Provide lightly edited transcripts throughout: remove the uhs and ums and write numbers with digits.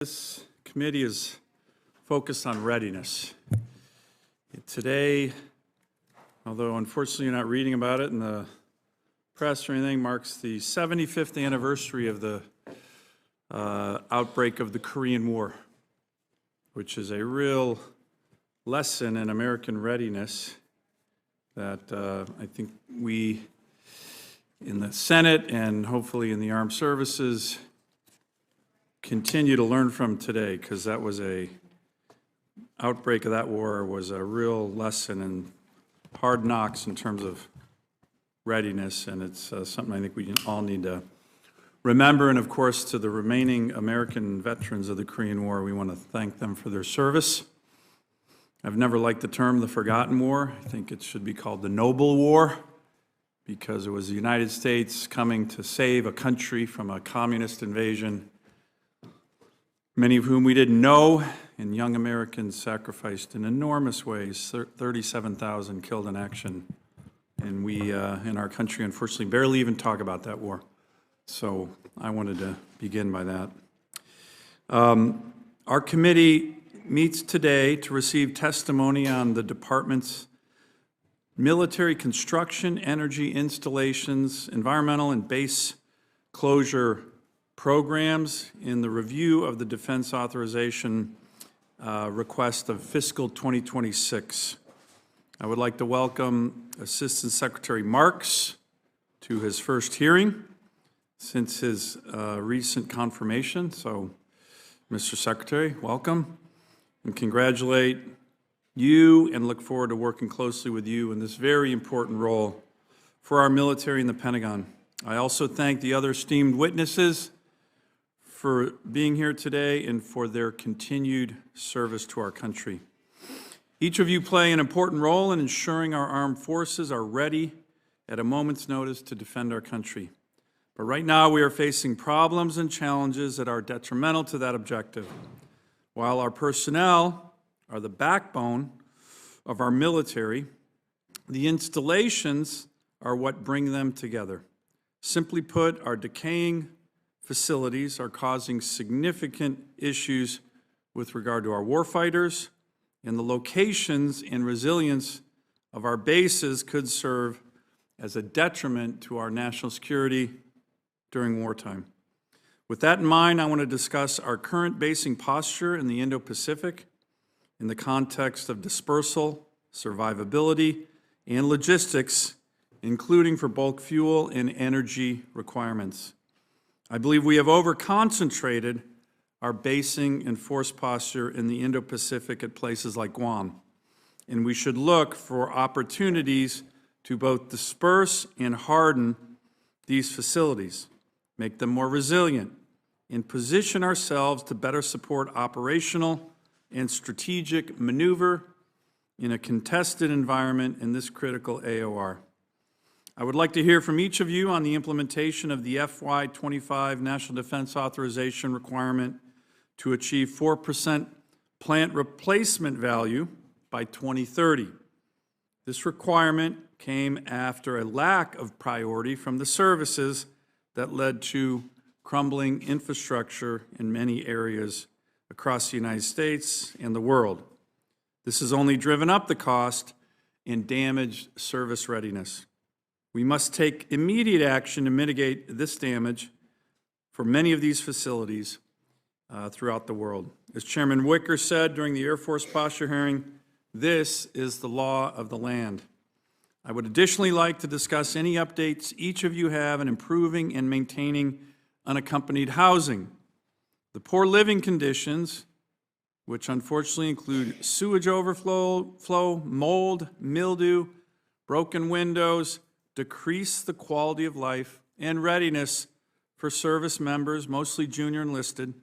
This committee is focused on readiness. Today, although unfortunately you're not reading about it in the press or anything, marks the 75th anniversary of the outbreak of the Korean War, which is a real lesson in American readiness that I think we in the Senate and hopefully in the armed services continue to learn from today, because that was a outbreak of that war was a real lesson in hard knocks in terms of readiness, and it's something I think we all need to remember. And of course, to the remaining American veterans of the Korean War, we want to thank them for their service. I've never liked the term the Forgotten War. I think it should be called the Noble War, because it was the United States coming to save a country from a communist invasion, many of whom we didn't know, and young Americans sacrificed in enormous ways, 37,000 killed in action. And we, in our country, unfortunately, barely even talk about that war. So I wanted to begin by that. Our committee meets today to receive testimony on the department's military construction, energy installations, environmental and base closure programs in the review of the Defense Authorization request of Fiscal 2026. I would like to welcome Assistant Secretary Marks to his first hearing since his recent confirmation. So, Mr. Secretary, welcome, and congratulate you and look forward to working closely with you in this very important role for our military and the Pentagon. I also thank the other esteemed witnesses for being here today and for their continued service to our country. Each of you play an important role in ensuring our armed forces are ready at a moment's notice to defend our country. But right now we are facing problems and challenges that are detrimental to that objective. While our personnel are the backbone of our military, the installations are what bring them together. Simply put, our decaying facilities are causing significant issues with regard to our warfighters, and the locations and resilience of our bases could serve as a detriment to our national security during wartime. With that in mind, I want to discuss our current basing posture in the Indo-Pacific in the context of dispersal, survivability, and logistics, including for bulk fuel and energy requirements. I believe we have over-concentrated our basing and force posture in the Indo-Pacific at places like Guam, and we should look for opportunities to both disperse and harden these facilities, make them more resilient, and position ourselves to better support operational and strategic maneuver in a contested environment in this critical AOR. I would like to hear from each of you on the implementation of the FY25 National Defense Authorization requirement to achieve 4% plant replacement value by 2030. This requirement came after a lack of priority from the services that led to crumbling infrastructure in many areas across the United States and the world. This has only driven up the cost and damaged service readiness. We must take immediate action to mitigate this damage for many of these facilities throughout the world. As Chairman Wicker said during the Air Force posture hearing, this is the law of the land. I would additionally like to discuss any updates each of you have in improving and maintaining unaccompanied housing. The poor living conditions, which unfortunately include sewage overflow, mold, mildew, broken windows, decrease the quality of life and readiness for service members, mostly junior enlisted,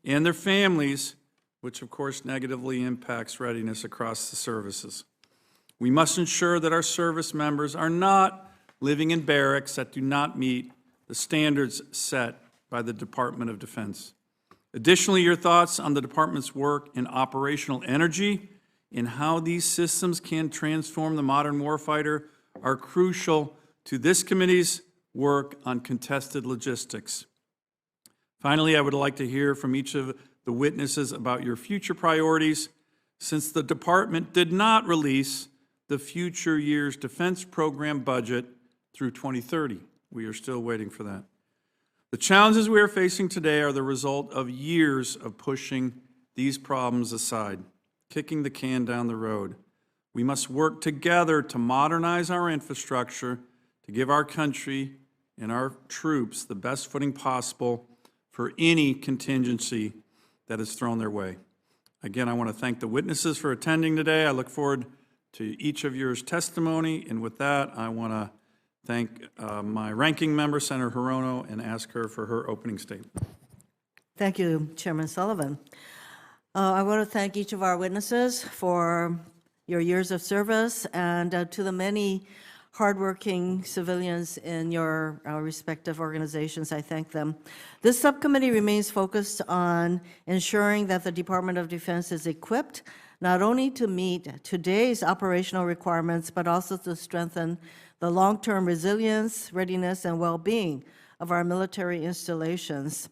and their families, which of course negatively impacts readiness across the services. We must ensure that our service members are not living in barracks that do not meet the standards set by the Department of Defense. Additionally, your thoughts on the department's work in operational energy and how these systems can transform the modern warfighter are crucial to this committee's work on contested logistics. Finally, I would like to hear from each of the witnesses about your future priorities, since the department did not release the future year's defense program budget through 2030. We are still waiting for that. The challenges we are facing today are the result of years of pushing these problems aside, kicking the can down the road. We must work together to modernize our infrastructure, to give our country and our troops the best footing possible for any contingency that is thrown their way. Again, I want to thank the witnesses for attending today. I look forward to each of yours testimony, and with that, I want to thank my ranking member, Senator Hirono, and ask her for her opening statement. Thank you, Chairman Sullivan. I want to thank each of our witnesses for your years of service, and to the many hardworking civilians in your respective organizations, I thank them. This subcommittee remains focused on ensuring that the Department of Defense is equipped not only to meet today's operational requirements, but also to strengthen the long-term resilience, readiness, and well-being of our military installations.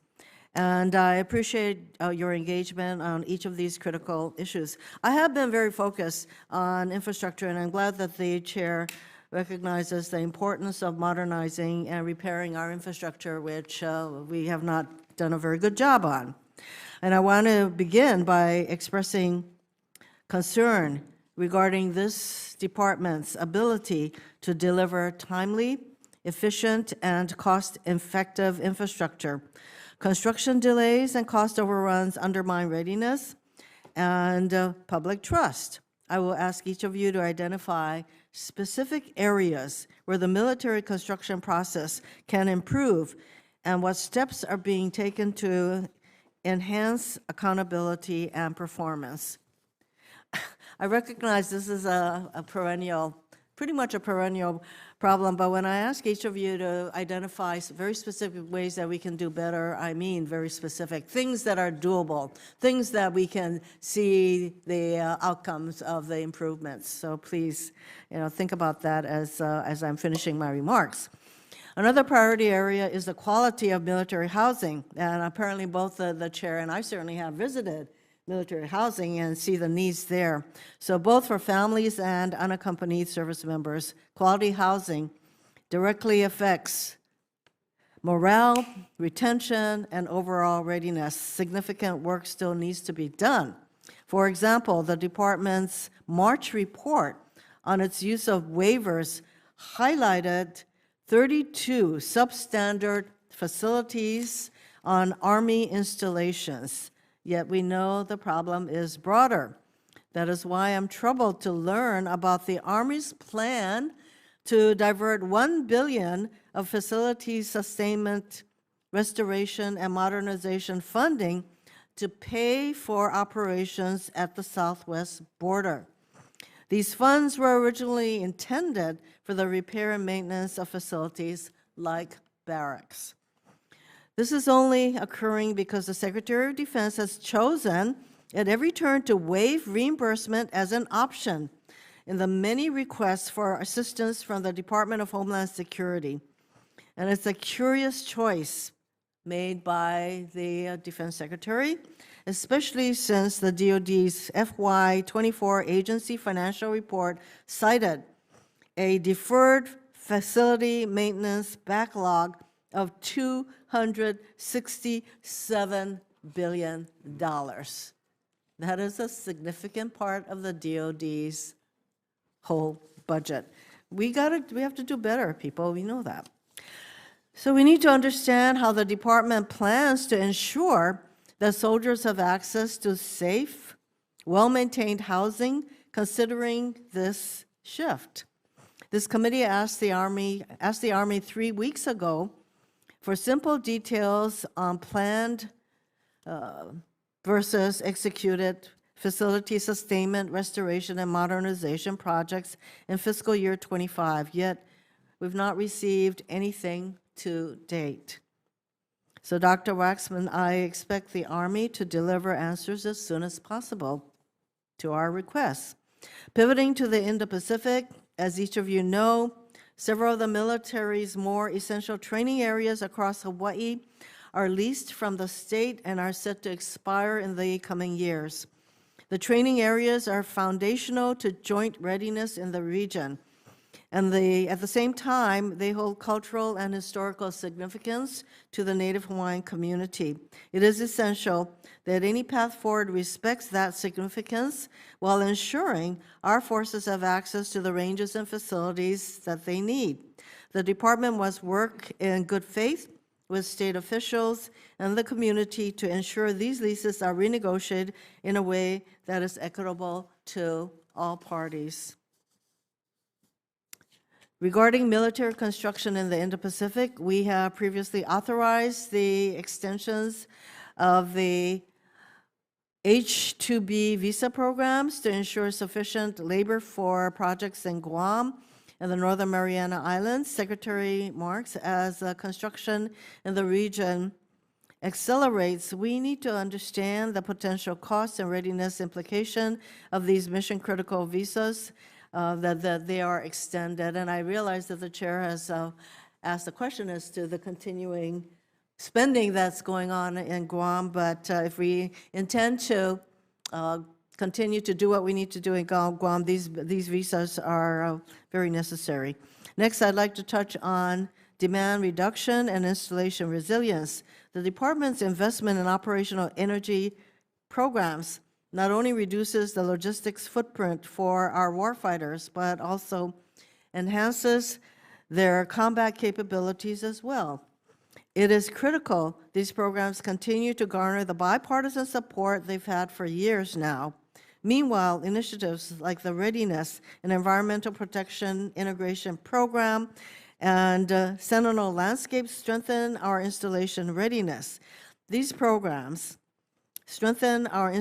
And I appreciate your engagement on each of these critical issues. I have been very focused on infrastructure, and I'm glad that the chair recognizes the importance of modernizing and repairing our infrastructure, which we have not done a very good job on. And I want to begin by expressing concern regarding this department's ability to deliver timely, efficient, and cost-effective infrastructure. Construction delays and cost overruns undermine readiness and public trust. I will ask each of you to identify specific areas where the military construction process can improve and what steps are being taken to enhance accountability and performance. I recognize this is a perennial, pretty much a perennial problem, but when I ask each of you to identify very specific ways that we can do better, I mean very specific, things that are doable, things that we can see the outcomes of the improvements. So please, think about that as I'm finishing my remarks. Another priority area is the quality of military housing, and apparently both the chair and I certainly have visited military housing and see the needs there. So both for families and unaccompanied service members, quality housing directly affects morale, retention, and overall readiness. Significant work still needs to be done. For example, the department's March report on its use of waivers highlighted 32 substandard facilities on Army installations. Yet we know the problem is broader. That is why I'm troubled to learn about the Army's plan to divert $1 billion of facility sustainment, restoration, and modernization funding to pay for operations at the southwest border. These funds were originally intended for the repair and maintenance of facilities like barracks. This is only occurring because the Secretary of Defense has chosen at every turn to waive reimbursement as an option in the many requests for assistance from the Department of Homeland Security. And it's a curious choice made by the Defense Secretary, especially since the DoD's FY24 agency financial report cited a deferred facility maintenance backlog of $267 billion. That is a significant part of the DoD's whole budget. We have to do better, people. We know that. So we need to understand how the department plans to ensure that soldiers have access to safe, well-maintained housing, considering this shift. This committee asked the Army 3 weeks ago for simple details on planned versus executed facility sustainment, restoration, and modernization projects in fiscal year 25, yet we've not received anything to date. So Dr. Waksman, I expect the Army to deliver answers as soon as possible to our requests. Pivoting to the Indo-Pacific, as each of you know, several of the military's more essential training areas across Hawaii are leased from the state and are set to expire in the coming years. The training areas are foundational to joint readiness in the region. And at the same time, they hold cultural and historical significance to the Native Hawaiian community. It is essential that any path forward respects that significance while ensuring our forces have access to the ranges and facilities that they need. The department must work in good faith with state officials and the community to ensure these leases are renegotiated in a way that is equitable to all parties. Regarding military construction in the Indo-Pacific, we have previously authorized the extensions of the H-2B visa programs to ensure sufficient labor for projects in Guam and the Northern Mariana Islands. Secretary Marks, as construction in the region accelerates, we need to understand the potential costs and readiness implication of these mission-critical visas that they are extended. And I realize that the chair has asked a question as to the continuing spending that's going on in Guam, but if we intend to continue to do what we need to do in Guam, these visas are very necessary. Next, I'd like to touch on demand reduction and installation resilience. The department's investment in operational energy programs not only reduces the logistics footprint for our warfighters, but also enhances their combat capabilities as well. It is critical these programs continue to garner the bipartisan support they've had for years now. Meanwhile, initiatives like the Readiness and Environmental Protection Integration Program and Sentinel Landscape strengthen our installation readiness. These programs strengthen our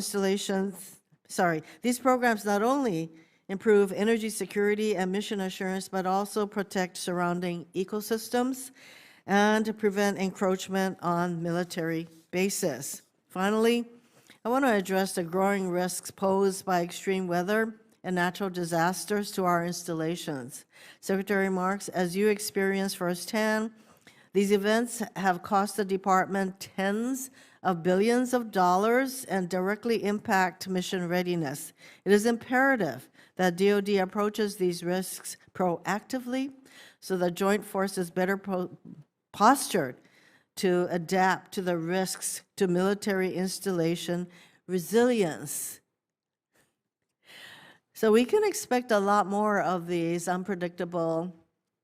these programs not only improve energy security and mission assurance, but also protect surrounding ecosystems and prevent encroachment on military bases. Finally, I want to address the growing risks posed by extreme weather and natural disasters to our installations. Secretary Marks, as you experience firsthand, these events have cost the department tens of billions of dollars and directly impact mission readiness. It is imperative that DoD approaches these risks proactively so the joint force is better postured to adapt to the risks to military installation resilience. So we can expect a lot more of these unpredictable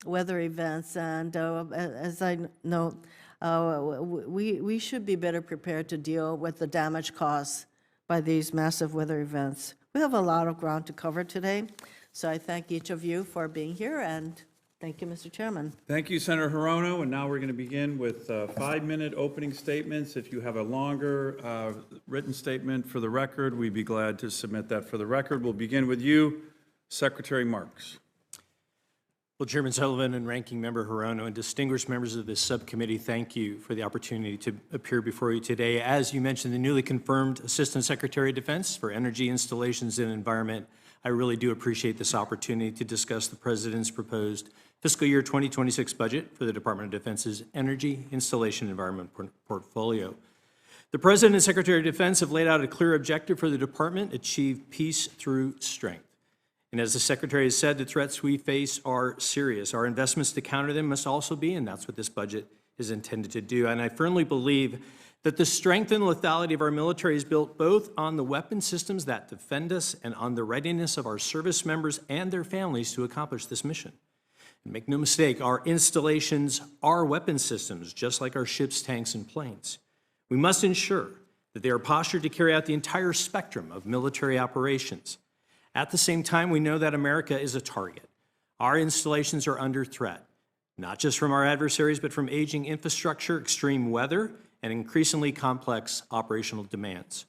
weather events, and as I know, we should be better prepared to deal with the damage caused by these massive weather events. We have a lot of ground to cover today, so I thank each of you for being here, and thank you, Mr. Chairman. Thank you, Senator Hirono, and now we're going to begin with 5-minute opening statements. If you have a longer written statement for the record, we'd be glad to submit that for the record. We'll begin with you, Secretary Marks. Well, Chairman Sullivan and Ranking Member Hirono and distinguished members of this subcommittee, thank you for the opportunity to appear before you today. As you mentioned, the newly confirmed Assistant Secretary of Defense for Energy, Installations, and Environment, I really do appreciate this opportunity to discuss the President's proposed fiscal year 2026 budget for the Department of Defense's Energy, Installation, and Environment portfolio. The President and Secretary of Defense have laid out a clear objective for the department: achieve peace through strength. And as the Secretary has said, the threats we face are serious. Our investments to counter them must also be, and that's what this budget is intended to do. And I firmly believe that the strength and lethality of our military is built both on the weapon systems that defend us and on the readiness of our service members and their families to accomplish this mission. And make no mistake, our installations are weapon systems, just like our ships, tanks, and planes. We must ensure that they are postured to carry out the entire spectrum of military operations. At the same time, we know that America is a target. Our installations are under threat, not just from our adversaries, but from aging infrastructure, extreme weather, and increasingly complex operational demands.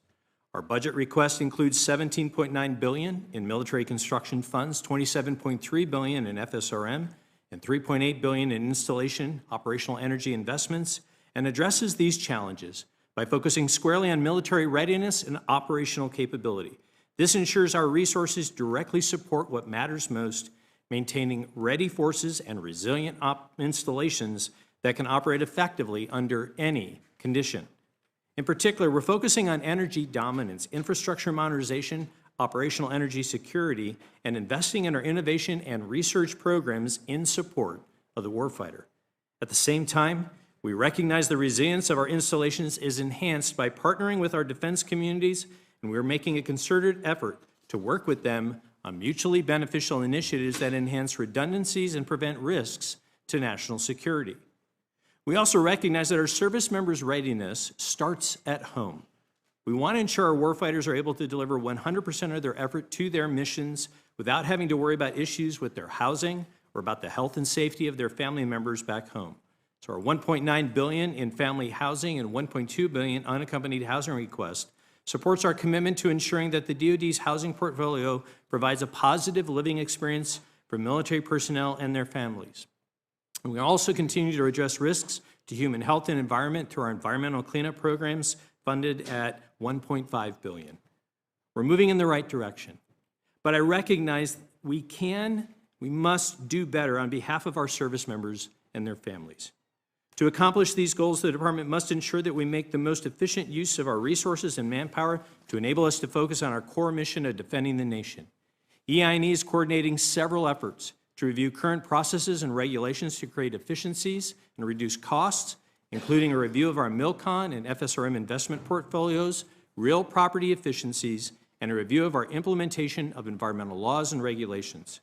Our budget request includes $17.9 billion in military construction funds, $27.3 billion in FSRM, and $3.8 billion in installation operational energy investments, and addresses these challenges by focusing squarely on military readiness and operational capability. This ensures our resources directly support what matters most, maintaining ready forces and resilient installations that can operate effectively under any condition. In particular, we're focusing on energy dominance, infrastructure modernization, operational energy security, and investing in our innovation and research programs in support of the warfighter. At the same time, we recognize the resilience of our installations is enhanced by partnering with our defense communities, and we're making a concerted effort to work with them on mutually beneficial initiatives that enhance redundancies and prevent risks to national security. We also recognize that our service members' readiness starts at home. We want to ensure our warfighters are able to deliver 100% of their effort to their missions without having to worry about issues with their housing or about the health and safety of their family members back home. So our $1.9 billion in family housing and $1.2 billion unaccompanied housing request supports our commitment to ensuring that the DoD's housing portfolio provides a positive living experience for military personnel and their families. And we also continue to address risks to human health and environment through our environmental cleanup programs funded at $1.5 billion. We're moving in the right direction, but I recognize we must do better on behalf of our service members and their families. To accomplish these goals, the Department must ensure that we make the most efficient use of our resources and manpower to enable us to focus on our core mission of defending the nation. EI&E is coordinating several efforts to review current processes and regulations to create efficiencies and reduce costs, including a review of our MILCON and FSRM investment portfolios, real property efficiencies, and a review of our implementation of environmental laws and regulations.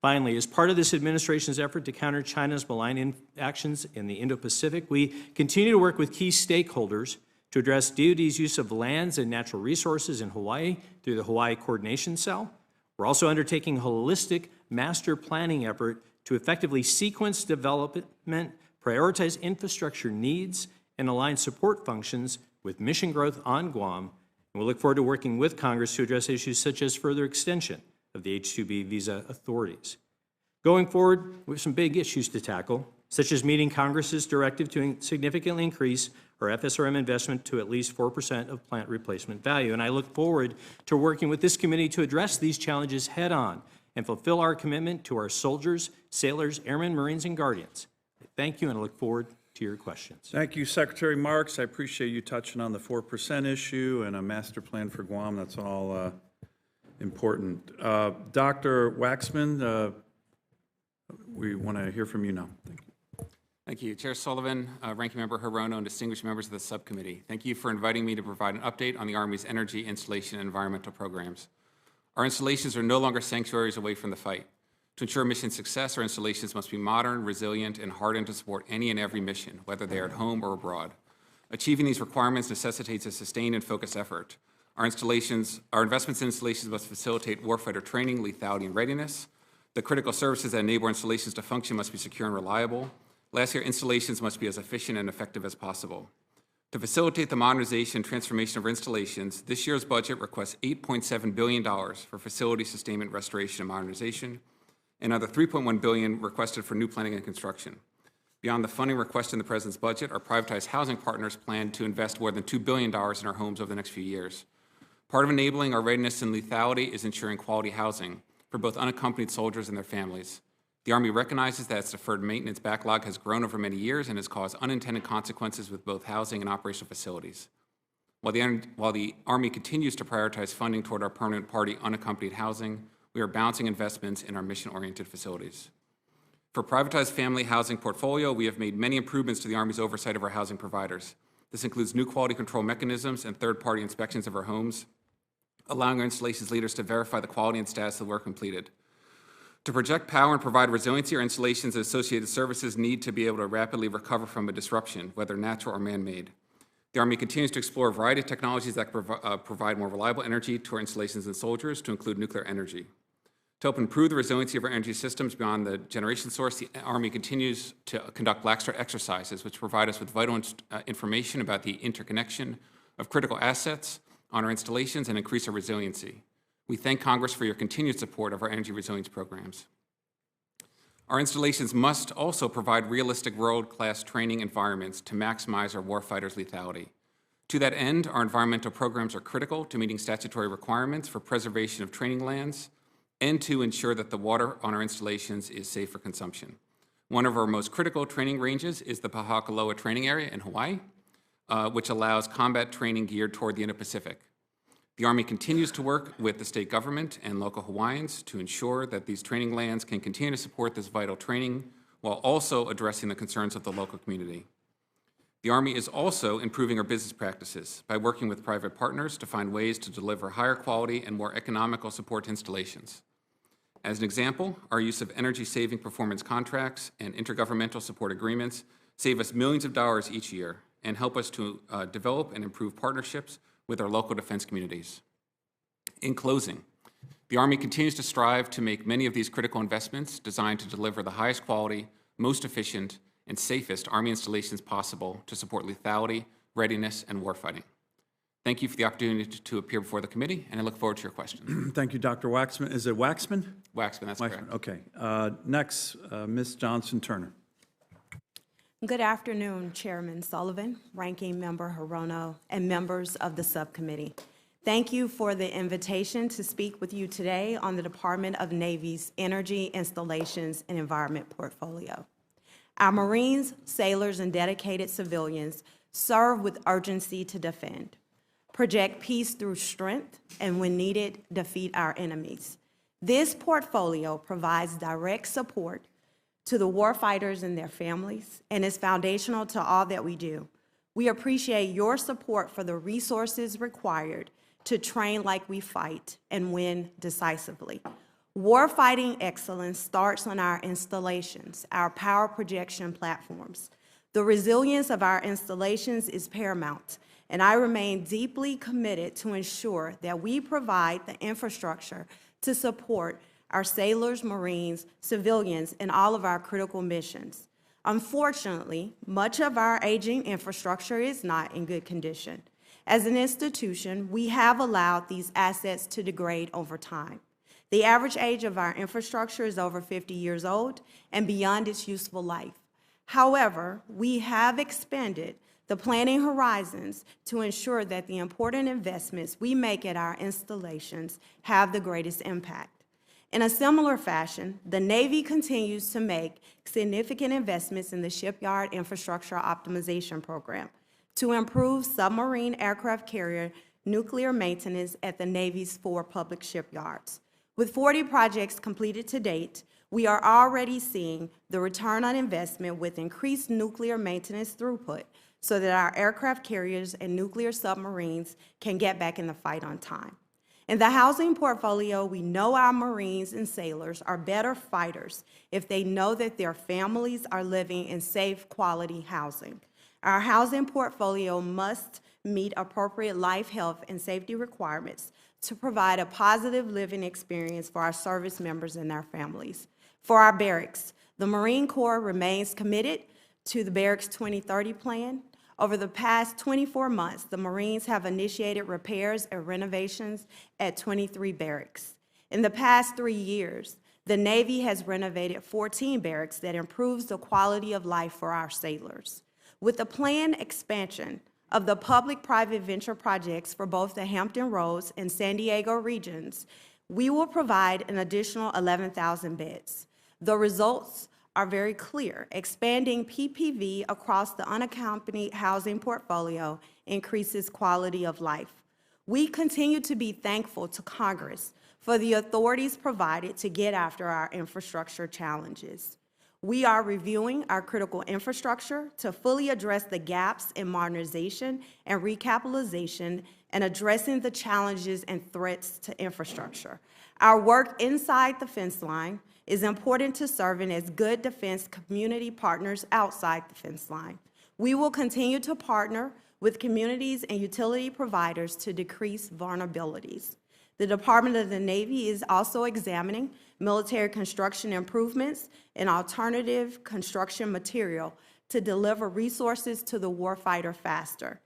Finally, as part of this administration's effort to counter China's malign actions in the Indo-Pacific, we continue to work with key stakeholders to address DoD's use of lands and natural resources in Hawaii through the Hawaii Coordination Cell. We're also undertaking a holistic master planning effort to effectively sequence development, prioritize infrastructure needs, and align support functions with mission growth on Guam. And we'll look forward to working with Congress to address issues such as further extension of the H-2B visa authorities. Going forward, we have some big issues to tackle, such as meeting Congress's directive to significantly increase our FSRM investment to at least 4% of plant replacement value. And I look forward to working with this committee to address these challenges head-on and fulfill our commitment to our soldiers, sailors, airmen, Marines, and Guardians. Thank you, and I look forward to your questions. Thank you, Secretary Marks. I appreciate you touching on the 4% issue and a master plan for Guam. That's all important. Dr. Waksman, we want to hear from you now. Thank you. Thank you. Chair Sullivan, Ranking Member Hirono, and distinguished members of the subcommittee. Thank you for inviting me to provide an update on the Army's energy, installation, and environmental programs. Our installations are no longer sanctuaries away from the fight. To ensure mission success, our installations must be modern, resilient, and hardened to support any and every mission, whether they are at home or abroad. Achieving these requirements necessitates a sustained and focused effort. Our investments in installations must facilitate warfighter training, lethality, and readiness. The critical services that enable installations to function must be secure and reliable. Last year, installations must be as efficient and effective as possible. To facilitate the modernization and transformation of our installations, this year's budget requests $8.7 billion for facility sustainment, restoration, and modernization, and another $3.1 billion requested for new planning and construction. Beyond the funding requested in the President's budget, our privatized housing partners plan to invest more than $2 billion in our homes over the next few years. Part of enabling our readiness and lethality is ensuring quality housing for both unaccompanied soldiers and their families. The Army recognizes that its deferred maintenance backlog has grown over many years and has caused unintended consequences with both housing and operational facilities. While the Army continues to prioritize funding toward our permanent party unaccompanied housing, we are balancing investments in our mission-oriented facilities. For privatized family housing portfolio, we have made many improvements to the Army's oversight of our housing providers. This includes new quality control mechanisms and third-party inspections of our homes, allowing our installations leaders to verify the quality and status of the work completed. To project power and provide resiliency, our installations and associated services need to be able to rapidly recover from a disruption, whether natural or man-made. The Army continues to explore a variety of technologies that provide more reliable energy to our installations and soldiers, to include nuclear energy. To help improve the resiliency of our energy systems beyond the generation source, the Army continues to conduct black start exercises, which provide us with vital information about the interconnection of critical assets on our installations and increase our resiliency. We thank Congress for your continued support of our energy resilience programs. Our installations must also provide realistic world-class training environments to maximize our warfighters' lethality. To that end, our environmental programs are critical to meeting statutory requirements for preservation of training lands and to ensure that the water on our installations is safe for consumption. One of our most critical training ranges is the Pahalkaloa training area in Hawaii. which allows combat training geared toward the Indo-Pacific. The Army continues to work with the state government and local Hawaiians to ensure that these training lands can continue to support this vital training while also addressing the concerns of the local community. The Army is also improving our business practices by working with private partners to find ways to deliver higher quality and more economical support installations. As an example, our use of energy-saving performance contracts and intergovernmental support agreements save us millions of dollars each year and help us to develop and improve partnerships with our local defense communities. In closing, the Army continues to strive to make many of these critical investments designed to deliver the highest quality, most efficient, and safest Army installations possible to support lethality, readiness, and warfighting. Thank you for the opportunity to appear before the committee, and I look forward to your questions. Thank you, Dr. Waksman. Is it Waksman? Waksman, that's correct. Okay. Next, Ms. Johnson-Turner. Good afternoon, Chairman Sullivan, Ranking Member Hirono, and members of the subcommittee. Thank you for the invitation to speak with you today on the Department of Navy's Energy Installations and Environment portfolio. Our Marines, sailors, and dedicated civilians serve with urgency to defend, project peace through strength, and when needed, defeat our enemies. This portfolio provides direct support to the warfighters and their families, and is foundational to all that we do. We appreciate your support for the resources required to train like we fight and win decisively. Warfighting excellence starts on our installations, our power projection platforms. The resilience of our installations is paramount, and I remain deeply committed to ensure that we provide the infrastructure to support our sailors, Marines, civilians, and all of our critical missions. Unfortunately, much of our aging infrastructure is not in good condition. As an institution, we have allowed these assets to degrade over time. The average age of our infrastructure is over 50 years old and beyond its useful life. However, we have expanded the planning horizons to ensure that the important investments we make at our installations have the greatest impact. In a similar fashion, the Navy continues to make significant investments in the Shipyard Infrastructure Optimization Program to improve submarine aircraft carrier nuclear maintenance at the Navy's 4 public shipyards. With 40 projects completed to date, we are already seeing the return on investment with increased nuclear maintenance throughput so that our aircraft carriers and nuclear submarines can get back in the fight on time. In the housing portfolio, we know our Marines and sailors are better fighters if they know that their families are living in safe, quality housing. Our housing portfolio must meet appropriate life, health, and safety requirements to provide a positive living experience for our service members and their families. For our barracks, the Marine Corps remains committed to the Barracks 2030 plan. Over the past 24 months, the Marines have initiated repairs and renovations at 23 barracks. In the past 3 years, the Navy has renovated 14 barracks that improves the quality of life for our sailors. With the planned expansion of the public-private venture projects for both the Hampton Roads and San Diego regions, we will provide an additional 11,000 beds. The results are very clear. Expanding PPV across the unaccompanied housing portfolio increases quality of life. We continue to be thankful to Congress for the authorities provided to get after our infrastructure challenges. We are reviewing our critical infrastructure to fully address the gaps in modernization and recapitalization and addressing the challenges and threats to infrastructure. Our work inside the fence line is important to serving as good defense community partners outside the fence line. We will continue to partner with communities and utility providers to decrease vulnerabilities. The Department of the Navy is also examining military construction improvements and alternative construction material to deliver resources to the warfighter faster.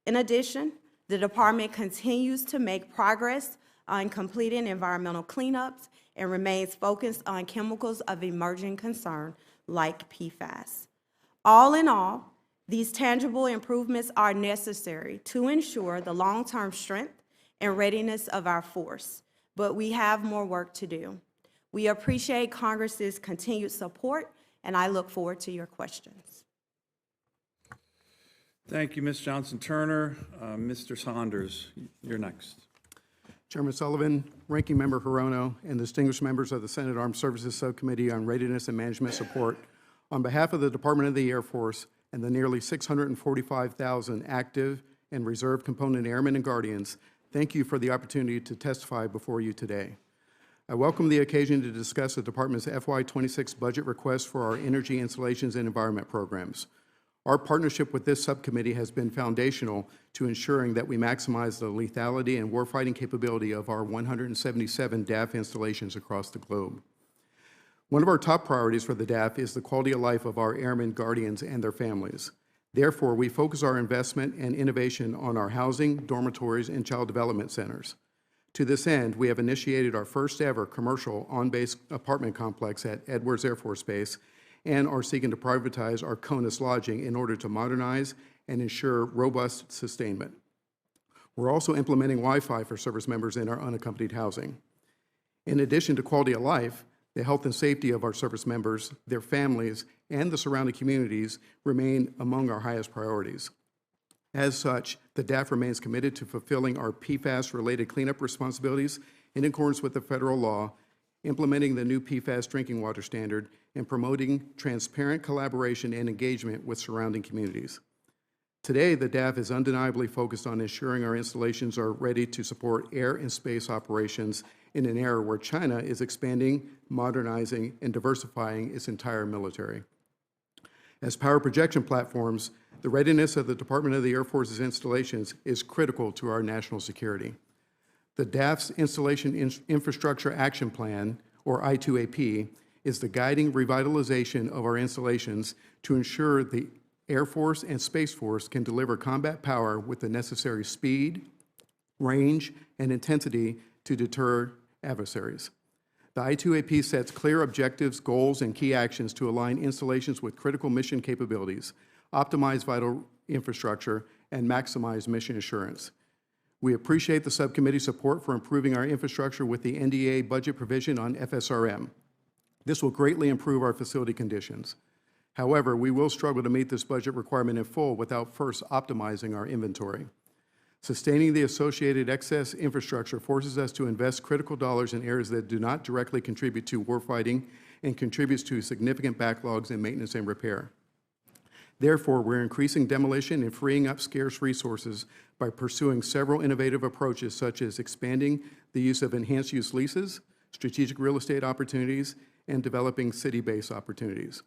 In addition, the department continues to make progress on completing environmental cleanups and remains focused on chemicals of emerging concern like PFAS. All in all, these tangible improvements are necessary to ensure the long-term strength and readiness of our force, but we have more work to do. We appreciate Congress's continued support, and I look forward to your questions. Thank you, Ms. Johnson-Turner. Mr. Saunders, you're next. Chairman Sullivan, Ranking Member Hirono, and distinguished members of the Senate Armed Services Subcommittee on Readiness and Management Support, on behalf of the Department of the Air Force and the nearly 645,000 active and reserve component airmen and guardians, thank you for the opportunity to testify before you today. I welcome the occasion to discuss the Department's FY26 budget request for our energy installations and environment programs. Our partnership with this subcommittee has been foundational to ensuring that we maximize the lethality and warfighting capability of our 177 DAF installations across the globe. One of our top priorities for the DAF is the quality of life of our airmen, guardians, and their families. Therefore, we focus our investment and innovation on our housing, dormitories, and child development centers. To this end, we have initiated our first ever commercial on-base apartment complex at Edwards Air Force Base and are seeking to privatize our CONUS lodging in order to modernize and ensure robust sustainment. We're also implementing Wi-Fi for service members in our unaccompanied housing. In addition to quality of life, the health and safety of our service members, their families, and the surrounding communities remain among our highest priorities. As such, the DAF remains committed to fulfilling our PFAS-related cleanup responsibilities in accordance with the federal law, implementing the new PFAS drinking water standard, and promoting transparent collaboration and engagement with surrounding communities. Today, the DAF is undeniably focused on ensuring our installations are ready to support air and space operations in an era where China is expanding, modernizing, and diversifying its entire military. As power projection platforms, the readiness of the Department of the Air Force's installations is critical to our national security. The DAF's Installation Infrastructure Action Plan, or I2AP, is the guiding revitalization of our installations to ensure the Air Force and Space Force can deliver combat power with the necessary speed, range, and intensity to deter adversaries. The I2AP sets clear objectives, goals, and key actions to align installations with critical mission capabilities, optimize vital infrastructure, and maximize mission assurance. We appreciate the subcommittee's support for improving our infrastructure with the NDA budget provision on FSRM. This will greatly improve our facility conditions. However, we will struggle to meet this budget requirement in full without first optimizing our inventory. Sustaining the associated excess infrastructure forces us to invest critical dollars in areas that do not directly contribute to warfighting and contributes to significant backlogs in maintenance and repair. Therefore, we're increasing demolition and freeing up scarce resources by pursuing several innovative approaches, such as expanding the use of enhanced use leases, strategic real estate opportunities, and developing city-based opportunities.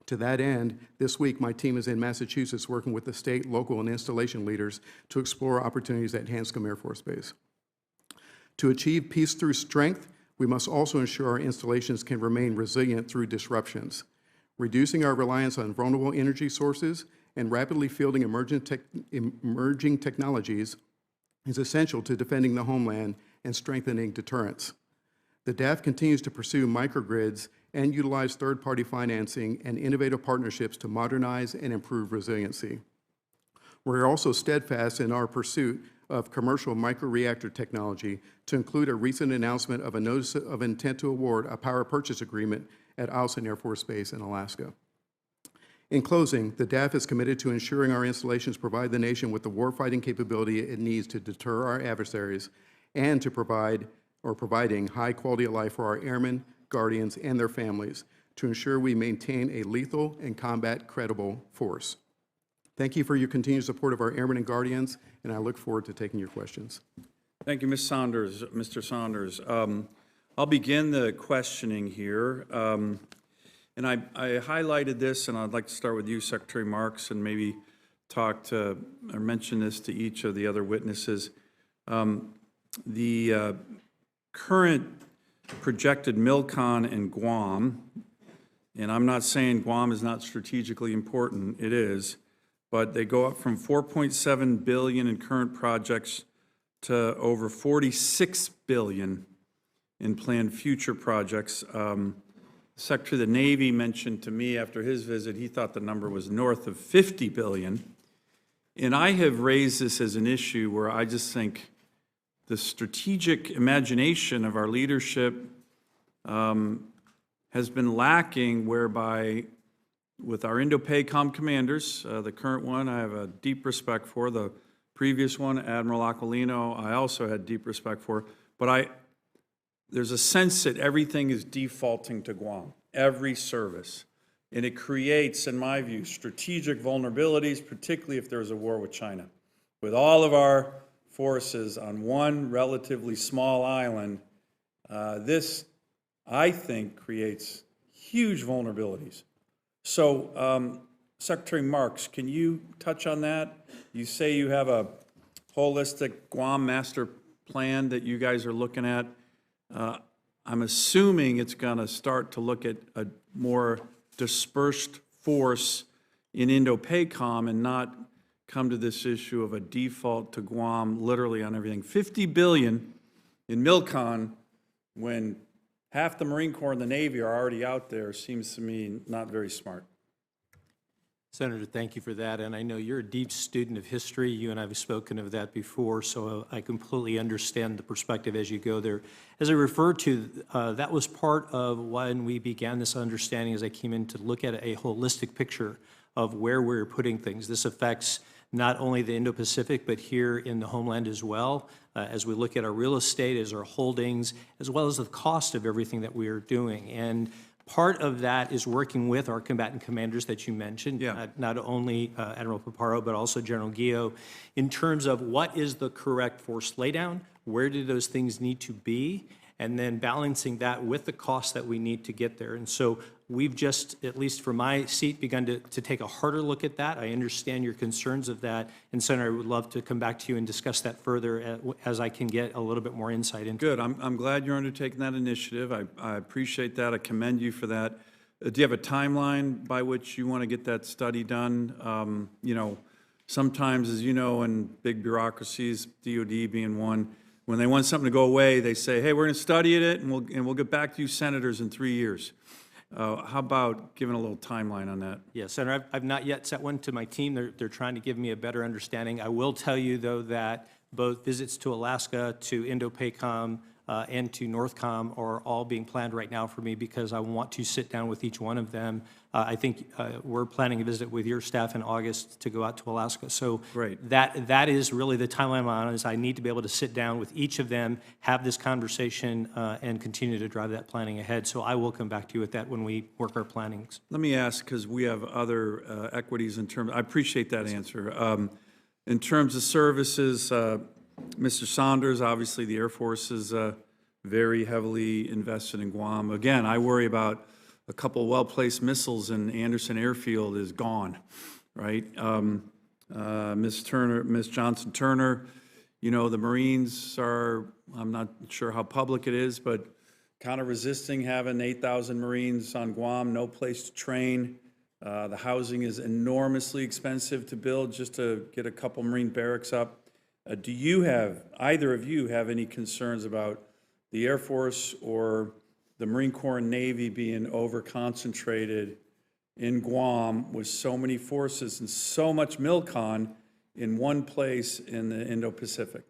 To that end, this week my team is in Massachusetts working with the state, local, and installation leaders to explore opportunities at Hanscom Air Force Base. To achieve peace through strength, we must also ensure our installations can remain resilient through disruptions. Reducing our reliance on vulnerable energy sources and rapidly fielding emerging technologies is essential to defending the homeland and strengthening deterrence. The DAF continues to pursue microgrids and utilize third-party financing and innovative partnerships to modernize and improve resiliency. We're also steadfast in our pursuit of commercial microreactor technology, to include a recent announcement of a notice of intent to award a power purchase agreement at Eielson Air Force Base in Alaska. In closing, the DAF is committed to ensuring our installations provide the nation with the warfighting capability it needs to deter our adversaries and to providing high quality of life for our airmen, guardians, and their families to ensure we maintain a lethal and combat credible force. Thank you for your continued support of our airmen and guardians, and I look forward to taking your questions. Thank you, Ms. Saunders, Mr. Saunders. I'll begin the questioning here. And I highlighted this, and I'd like to start with you, Secretary Marks, and maybe talk to or mention this to each of the other witnesses. The current projected MILCON in Guam, and I'm not saying Guam is not strategically important, it is, but they go up from $4.7 billion in current projects to over $46 billion in planned future projects. Secretary of the Navy mentioned to me after his visit, he thought the number was north of $50 billion. And I have raised this as an issue where I just think the strategic imagination of our leadership has been lacking, whereby with our Indo-PACOM commanders. The current one I have a deep respect for. The previous one, Admiral Aquilino, I also had deep respect for. But there's a sense that everything is defaulting to Guam, every service. And it creates, in my view, strategic vulnerabilities, particularly if there's a war with China. With all of our forces on one relatively small island, this, I think, creates huge vulnerabilities. So, Secretary Marks, can you touch on that? You say you have a holistic Guam master plan that you guys are looking at. I'm assuming it's going to start to look at a more dispersed force in Indo-PACOM and not come to this issue of a default to Guam literally on everything. $50 billion in MILCON when half the Marine Corps and the Navy are already out there seems to me not very smart. Senator, thank you for that, and I know you're a deep student of history. You and I have spoken of that before, so I completely understand the perspective as you go there. As I referred to, that was part of when we began this understanding as I came in to look at a holistic picture of where we're putting things. This affects not only the Indo-Pacific, but here in the homeland as well, as we look at our real estate, as our holdings, as well as the cost of everything that we are doing. And part of that is working with our combatant commanders that you mentioned, not only Admiral Paparo, but also General Guillo, in terms of what is the correct force laydown, where do those things need to be, and then balancing that with the cost that we need to get there. And so we've just, at least from my seat, begun to take a harder look at that. I understand your concerns of that, and Senator, I would love to come back to you and discuss that further as I can get a little bit more insight into it. Good. I'm glad you're undertaking that initiative. I appreciate that. I commend you for that. Do you have a timeline by which you want to get that study done? You know, sometimes, as you know, in big bureaucracies, DOD being one, when they want something to go away, they say, hey, we're going to study it, and we'll get back to you senators in 3 years. How about giving a little timeline on that? Yes, Senator, I've not yet set one to my team. They're trying to give me a better understanding. I will tell you, though, that both visits to Alaska, to Indo-PACOM, and to NORTHCOM are all being planned right now for me because I want to sit down with each one of them. I think we're planning a visit with your staff in August to go out to Alaska. So Great. that is really the timeline I'm on, is I need to be able to sit down with each of them, have this conversation, and continue to drive that planning ahead. So I will come back to you with that when we work our plannings. Let me ask, because we have other equities in terms, I appreciate that answer. In terms of services, Mr. Saunders, obviously the Air Force is very heavily invested in Guam. Again, I worry about a couple well-placed missiles in Anderson Airfield is gone, right? Ms. Johnson-Turner, you know, the Marines are, I'm not sure how public it is, but kind of resisting having 8,000 Marines on Guam, no place to train. The housing is enormously expensive to build just to get a couple Marine barracks up. Do you have, either of you have any concerns about the Air Force or the Marine Corps and Navy being over-concentrated in Guam with so many forces and so much MILCON in one place in the Indo-Pacific?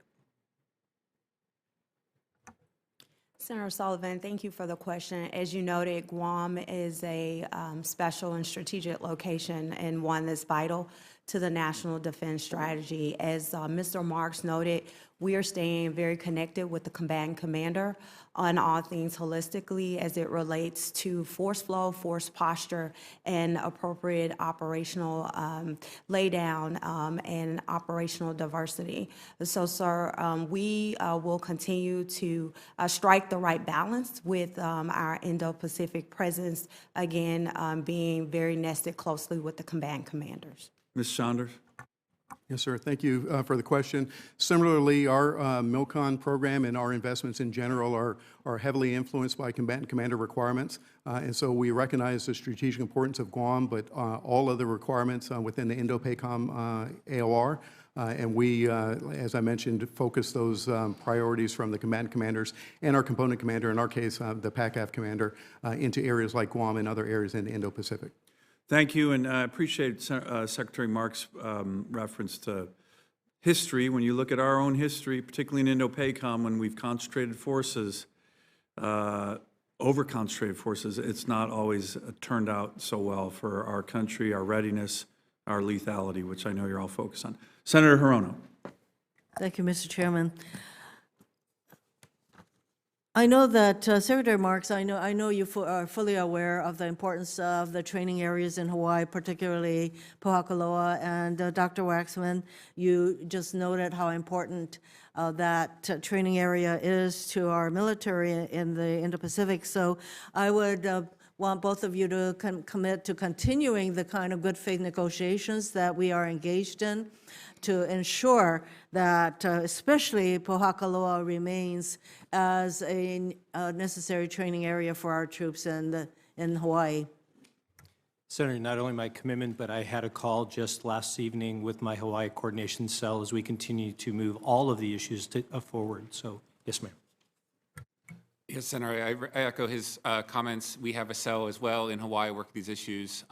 Senator Sullivan, thank you for the question. As you noted, Guam is a special and strategic location and one that's vital to the national defense strategy. As Mr. Marks noted, we are staying very connected with the combatant commander on all things holistically as it relates to force flow, force posture, and appropriate operational laydown and operational diversity. So, sir, we will continue to strike the right balance with our Indo-Pacific presence, again, being very nested closely with the combatant commanders. Ms. Saunders? Yes, sir. Thank you for the question. Similarly, our MILCON program and our investments in general are heavily influenced by combatant commander requirements. And so we recognize the strategic importance of Guam, but all other requirements within the Indo-PACOM AOR. And we, as I mentioned, focus those priorities from the combatant commanders and our component commander, in our case, the PACAF commander, into areas like Guam and other areas in the Indo-Pacific. Thank you, and I appreciate Secretary Marks' reference to history. When you look at our own history, particularly in Indo-PACOM, when we've concentrated forces, over-concentrated forces, it's not always turned out so well for our country, our readiness, our lethality, which I know you're all focused on. Senator Hirono. Thank you, Mr. Chairman. I know that, Secretary Marks, I know you are fully aware of the importance of the training areas in Hawaii, particularly Pohakuloa, and Dr. Waksman, you just noted how important that training area is to our military in the Indo-Pacific. So I would want both of you to commit to continuing the kind of good faith negotiations that we are engaged in to ensure that especially Pohakuloa remains as a necessary training area for our troops in Hawaii. Senator, not only my commitment, but I had a call just last evening with my Hawaii coordination cell as we continue to move all of the issues forward. So, yes, ma'am. Yes, Senator, I echo his comments. We have a cell as well in Hawaii working these issues.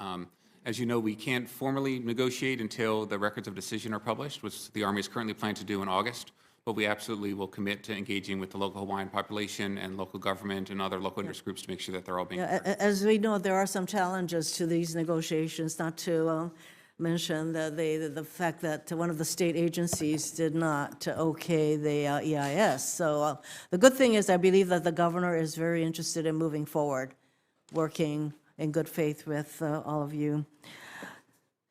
As you know, we can't formally negotiate until the records of decision are published, which the Army is currently planning to do in August. But we absolutely will commit to engaging with the local Hawaiian population and local government and other local interest groups to make sure that they're all being heard. As we know, there are some challenges to these negotiations, not to mention the fact that one of the state agencies did not okay the EIS. So the good thing is I believe that the governor is very interested in moving forward, working in good faith with all of you.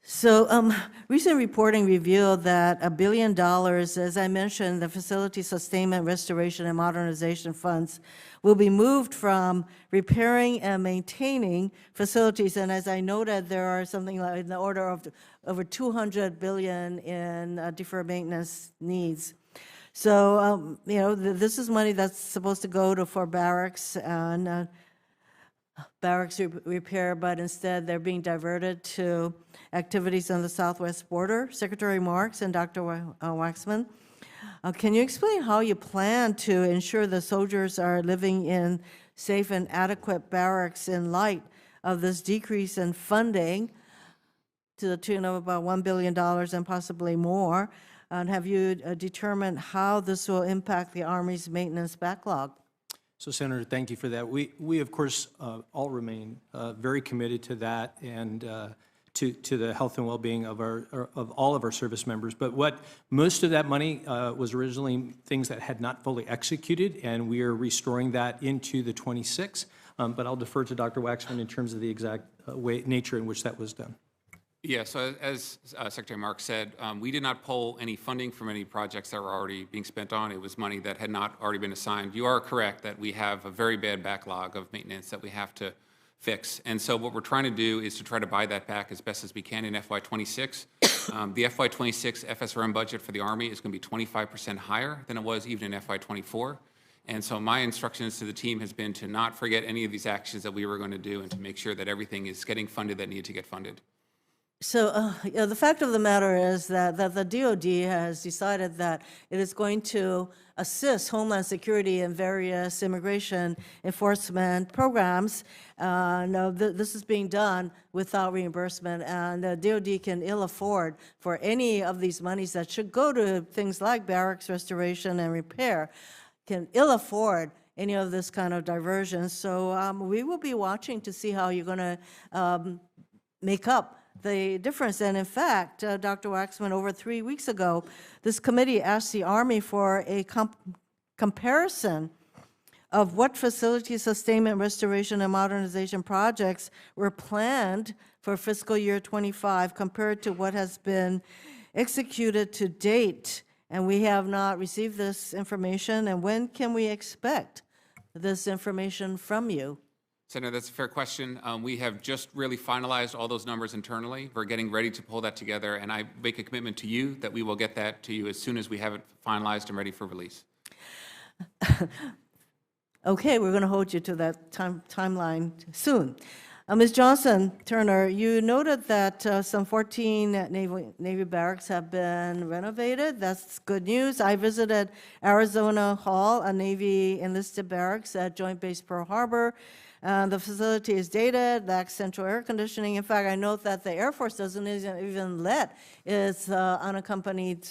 So recent reporting revealed that $1 billion, as I mentioned, the facility sustainment, restoration, and modernization funds will be moved from repairing and maintaining facilities. And as I noted, there are something like in the order of over $200 billion in deferred maintenance needs. So, this is money that's supposed to go for barracks and barracks repair, but instead they're being diverted to activities on the southwest border. Secretary Marks and Dr. Waksman, can you explain how you plan to ensure the soldiers are living in safe and adequate barracks in light of this decrease in funding to the tune of about $1 billion and possibly more? And have you determined how this will impact the Army's maintenance backlog? So, Senator, thank you for that. We of course, all remain very committed to that and to the health and well-being of all of our service members. But what most of that money was originally things that had not fully executed, and we are restoring that into the 26. But I'll defer to Dr. Waksman in terms of the exact nature in which that was done. Yeah, so as Secretary Marks said, we did not pull any funding from any projects that were already being spent on. It was money that had not already been assigned. You are correct that we have a very bad backlog of maintenance that we have to fix. And so what we're trying to do is to try to buy that back as best as we can in FY26. The FY26 FSRM budget for the Army is going to be 25% higher than it was even in FY24. And so my instructions to the team has been to not forget any of these actions that we were going to do and to make sure that everything is getting funded that needed to get funded. So the fact of the matter is that the DOD has decided that it is going to assist Homeland Security in various immigration enforcement programs. This is being done without reimbursement, and the DOD can ill afford for any of these monies that should go to things like barracks restoration and repair, can ill afford any of this kind of diversion. So we will be watching to see how you're going to make up the difference. And in fact, Dr. Waksman, over 3 weeks ago, this committee asked the Army for a comparison of what facility sustainment, restoration, and modernization projects were planned for fiscal year 25 compared to what has been executed to date. And we have not received this information. And when can we expect this information from you? Senator, that's a fair question. We have just really finalized all those numbers internally. We're getting ready to pull that together, and I make a commitment to you that we will get that to you as soon as we have it finalized and ready for release. Okay, we're going to hold you to that timeline soon. Ms. Johnson-Turner, you noted that some 14 Navy barracks have been renovated. That's good news. I visited Arizona Hall, a Navy enlisted barracks at Joint Base Pearl Harbor. The facility is dated, lacks central air conditioning. In fact, I note that the Air Force doesn't even let its unaccompanied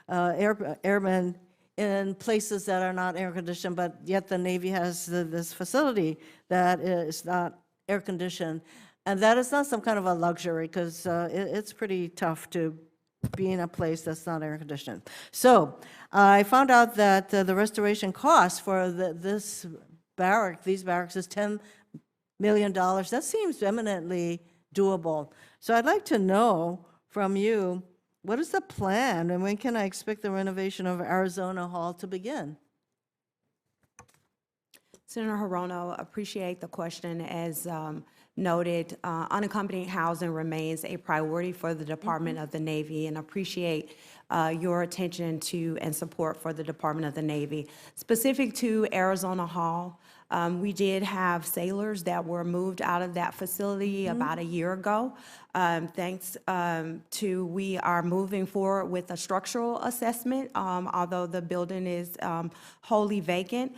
airmen in places that are not air-conditioned, but yet the Navy has this facility that is not air-conditioned. And that is not some kind of a luxury, because it's pretty tough to be in a place that's not air-conditioned. So I found out that the restoration cost for these barracks is $10 million. That seems eminently doable. So I'd like to know from you, what is the plan, and when can I expect the renovation of Arizona Hall to begin? Senator Hirono, appreciate the question. As noted, unaccompanied housing remains a priority for the Department of the Navy, and appreciate your attention to and support for the Department of the Navy. Specific to Arizona Hall, we did have sailors that were moved out of that facility about a year ago. Thanks to we are moving forward with a structural assessment, although the building is wholly vacant,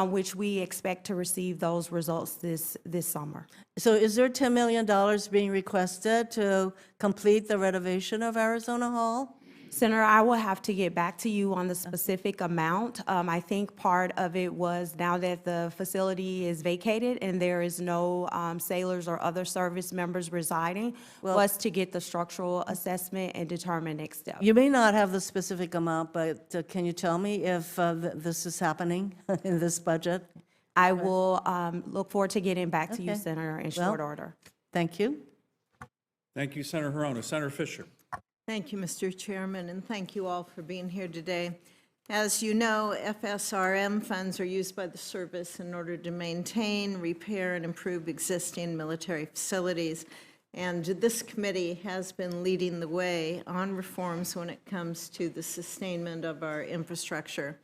which we expect to receive those results this summer. So is there $10 million being requested to complete the renovation of Arizona Hall? Senator, I will have to get back to you on the specific amount. I think part of it was now that the facility is vacated and there is no sailors or other service members residing, was to get the structural assessment and determine next steps. You may not have the specific amount, but can you tell me if this is happening in this budget? I will look forward to getting back to you, Okay. Senator, in Well- short order. Thank you. Thank you, Senator Hirono. Senator Fisher. Thank you, Mr. Chairman, and thank you all for being here today. As you know, FSRM funds are used by the service in order to maintain, repair, and improve existing military facilities. And this committee has been leading the way on reforms when it comes to the sustainment of our infrastructure.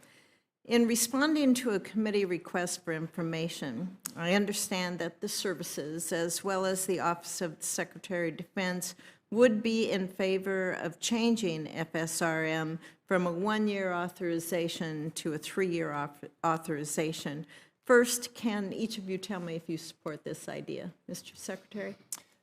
In responding to a committee request for information, I understand that the services, as well as the Office of the Secretary of Defense, would be in favor of changing FSRM from a one-year authorization to a three-year authorization. First, can each of you tell me if you support this idea? Mr. Secretary?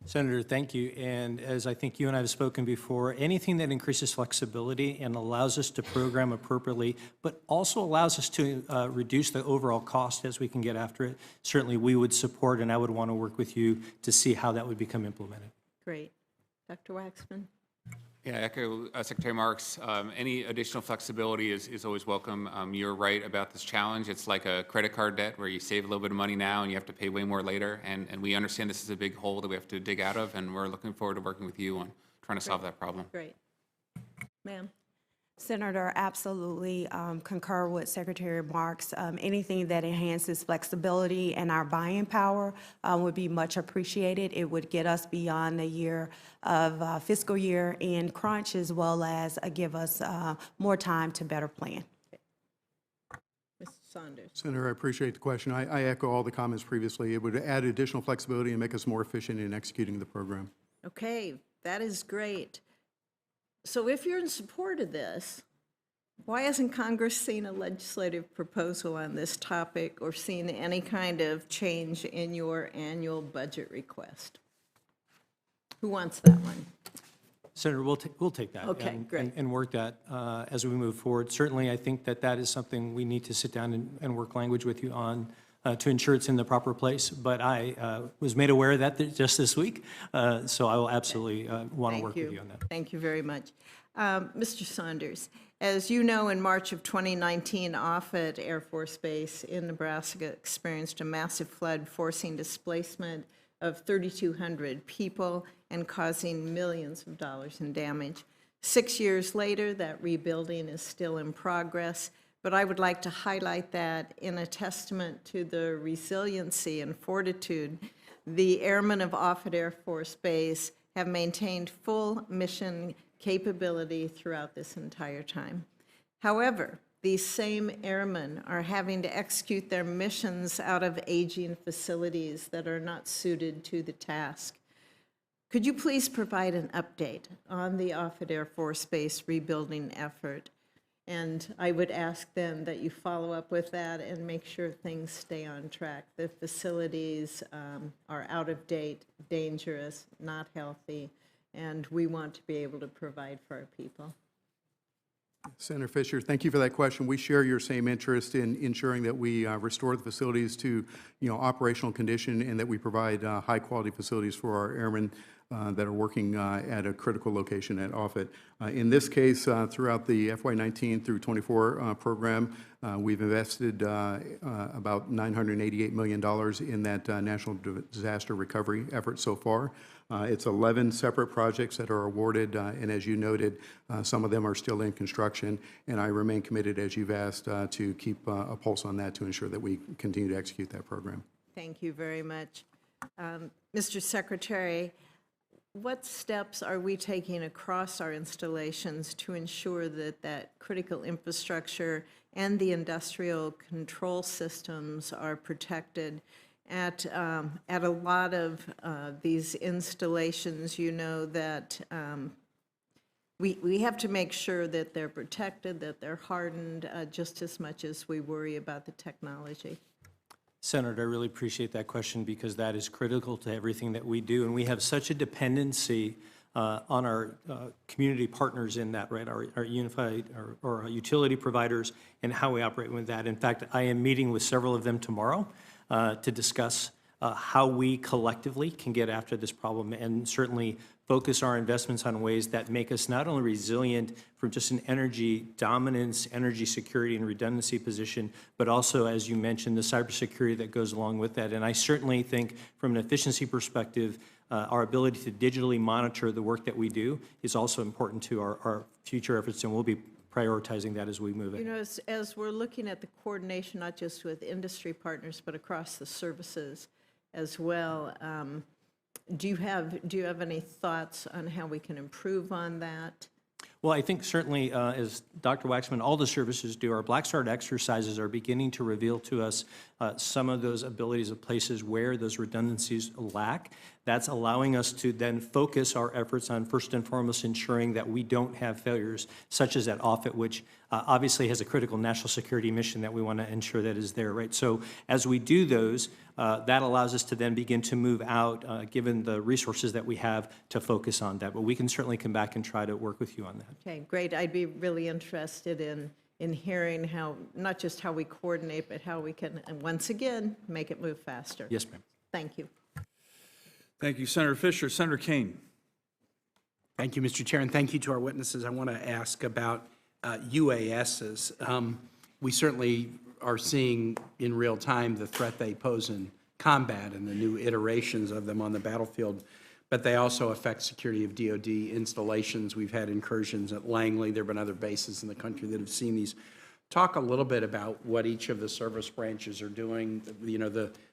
Senator, thank you. And as I think you and I have spoken before, anything that increases flexibility and allows us to program appropriately, but also allows us to reduce the overall cost as we can get after it, certainly we would support, and I would want to work with you to see how that would become implemented. Great. Dr. Waksman? Yeah, I echo Secretary Marks. Any additional flexibility is always welcome. You're right about this challenge. It's like a credit card debt where you save a little bit of money now and you have to pay way more later. And we understand this is a big hole that we have to dig out of, and we're looking forward to working with you on trying to solve that problem. Great. Ma'am? Senator, absolutely concur with Secretary Marks. Anything that enhances flexibility and our buying power would be much appreciated. It would get us beyond the year of fiscal year end crunch, as well as give us more time to better plan. Mr. Saunders? Senator, I appreciate the question. I echo all the comments previously. It would add additional flexibility and make us more efficient in executing the program. Okay, that is great. So if you're in support of this, why hasn't Congress seen a legislative proposal on this topic or seen any kind of change in your annual budget request? Who wants that one? Senator, we'll take that. Okay, great. And work that as we move forward. Certainly, I think that is something we need to sit down and work language with you on to ensure it's in the proper place. But I was made aware of that just this week, so I will absolutely want to work with you on that. Thank you very much. Mr. Saunders, as you know, in March of 2019, Offutt Air Force Base in Nebraska experienced a massive flood, forcing displacement of 3,200 people and causing millions of dollars in damage. 6 years later, that rebuilding is still in progress, but I would like to highlight that in a testament to the resiliency and fortitude, the airmen of Offutt Air Force Base have maintained full mission capability throughout this entire time. However, these same airmen are having to execute their missions out of aging facilities that are not suited to the task. Could you please provide an update on the Offutt Air Force Base rebuilding effort? And I would ask then that you follow up with that and make sure things stay on track. The facilities are out of date, dangerous, not healthy, and we want to be able to provide for our people. Senator Fisher, thank you for that question. We share your same interest in ensuring that we restore the facilities to, operational condition and that we provide high-quality facilities for our airmen that are working at a critical location at Offutt. In this case, throughout the FY19 through 24 program, we've invested about $988 million in that national disaster recovery effort so far. It's 11 separate projects that are awarded, and as you noted, some of them are still in construction, and I remain committed, as you've asked, to keep a pulse on that to ensure that we continue to execute that program. Thank you very much. Mr. Secretary, what steps are we taking across our installations to ensure that that critical infrastructure and the industrial control systems are protected? At a lot of these installations, that we have to make sure that they're protected, that they're hardened, just as much as we worry about the technology. Senator, I really appreciate that question because that is critical to everything that we do. And we have such a dependency on our community partners in that, right? Our unified or our utility providers and how we operate with that. In fact, I am meeting with several of them tomorrow to discuss how we collectively can get after this problem and certainly focus our investments on ways that make us not only resilient from just an energy dominance, energy security and redundancy position, but also, as you mentioned, the cybersecurity that goes along with that. And I certainly think from an efficiency perspective, our ability to digitally monitor the work that we do is also important to our future efforts, and we'll be prioritizing that as we move it. As we're looking at the coordination, not just with industry partners, but across the services as well, do you have any thoughts on how we can improve on that? Well, I think certainly, as Dr. Waksman, all the services do, our Black Start exercises are beginning to reveal to us some of those abilities of places where those redundancies lack. That's allowing us to then focus our efforts on, first and foremost, ensuring that we don't have failures, such as at Offutt, which obviously has a critical national security mission that we want to ensure that is there, right? So as we do those, that allows us to then begin to move out, given the resources that we have, to focus on that. But we can certainly come back and try to work with you on that. Okay, great. I'd be really interested in hearing how, not just how we coordinate, but how we can, and once again, make it move faster. Yes, ma'am. Thank you. Thank you, Senator Fisher. Senator Kane. Thank you, Mr. Chair, and thank you to our witnesses. I want to ask about UASs. We certainly are seeing in real time the threat they pose in combat and the new iterations of them on the battlefield, but they also affect security of DoD installations. We've had incursions at Langley. There have been other bases in the country that have seen these. Talk a little bit about what each of the service branches are doing.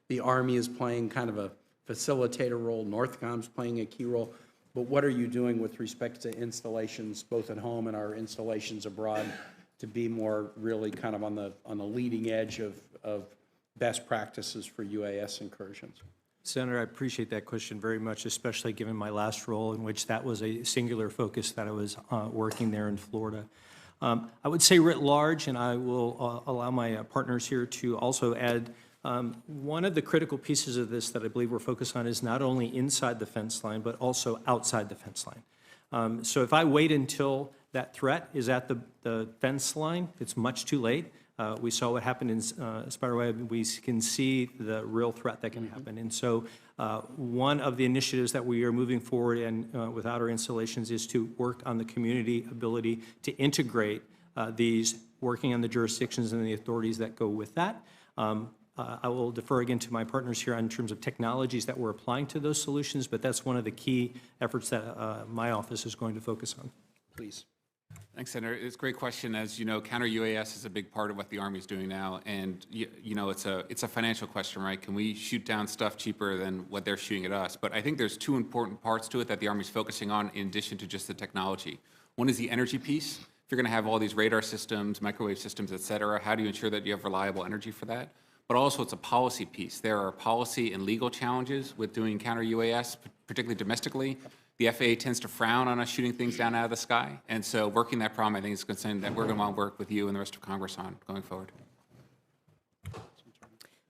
The Army is playing kind of a facilitator role. Northcom's playing a key role. But what are you doing with respect to installations, both at home and our installations abroad, to be more really kind of on the leading edge of best practices for UAS incursions? Senator, I appreciate that question very much, especially given my last role in which that was a singular focus that I was working there in Florida. I would say writ large, and I will allow my partners here to also add, one of the critical pieces of this that I believe we're focused on is not only inside the fence line, but also outside the fence line. So if I wait until that threat is at the fence line, it's much too late. We saw what happened in Spiderweb. We can see the real threat that can happen. And so one of the initiatives that we are moving forward and without our installations is to work on the community ability to integrate these, working on the jurisdictions and the authorities that go with that. I will defer again to my partners here in terms of technologies that we're applying to those solutions, but that's one of the key efforts that my office is going to focus on. Please. Thanks, Senator. It's a great question. As you know, counter UAS is a big part of what the Army is doing now, and it's a financial question, right? Can we shoot down stuff cheaper than what they're shooting at us? But I think there's two important parts to it that the Army is focusing on in addition to just the technology. One is the energy piece. If you're going to have all these radar systems, microwave systems, et cetera, how do you ensure that you have reliable energy for that? But also it's a policy piece. There are policy and legal challenges with doing counter UAS, particularly domestically. The FAA tends to frown on us shooting things down out of the sky. And so working that problem, I think, is something that we're going to want to work with you and the rest of Congress on going forward.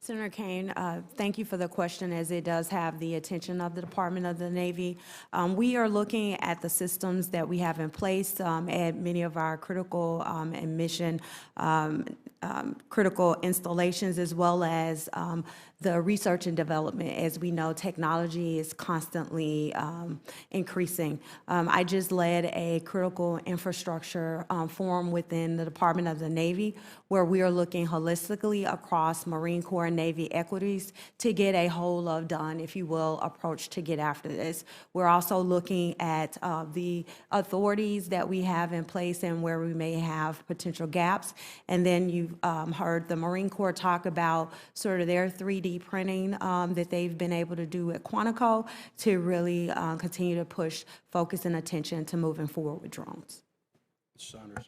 Senator Kane, thank you for the question, as it does have the attention of the Department of the Navy. We are looking at the systems that we have in place at many of our critical and mission critical installations, as well as the research and development. As we know, technology is constantly increasing. I just led a critical infrastructure forum within the Department of the Navy, where we are looking holistically across Marine Corps and Navy equities to get a whole of done, if you will, approach to get after this. We're also looking at the authorities that we have in place and where we may have potential gaps. And then you've heard the Marine Corps talk about sort of their 3D printing that they've been able to do at Quantico to really continue to push focus and attention to moving forward with drones. Mr. Saunders.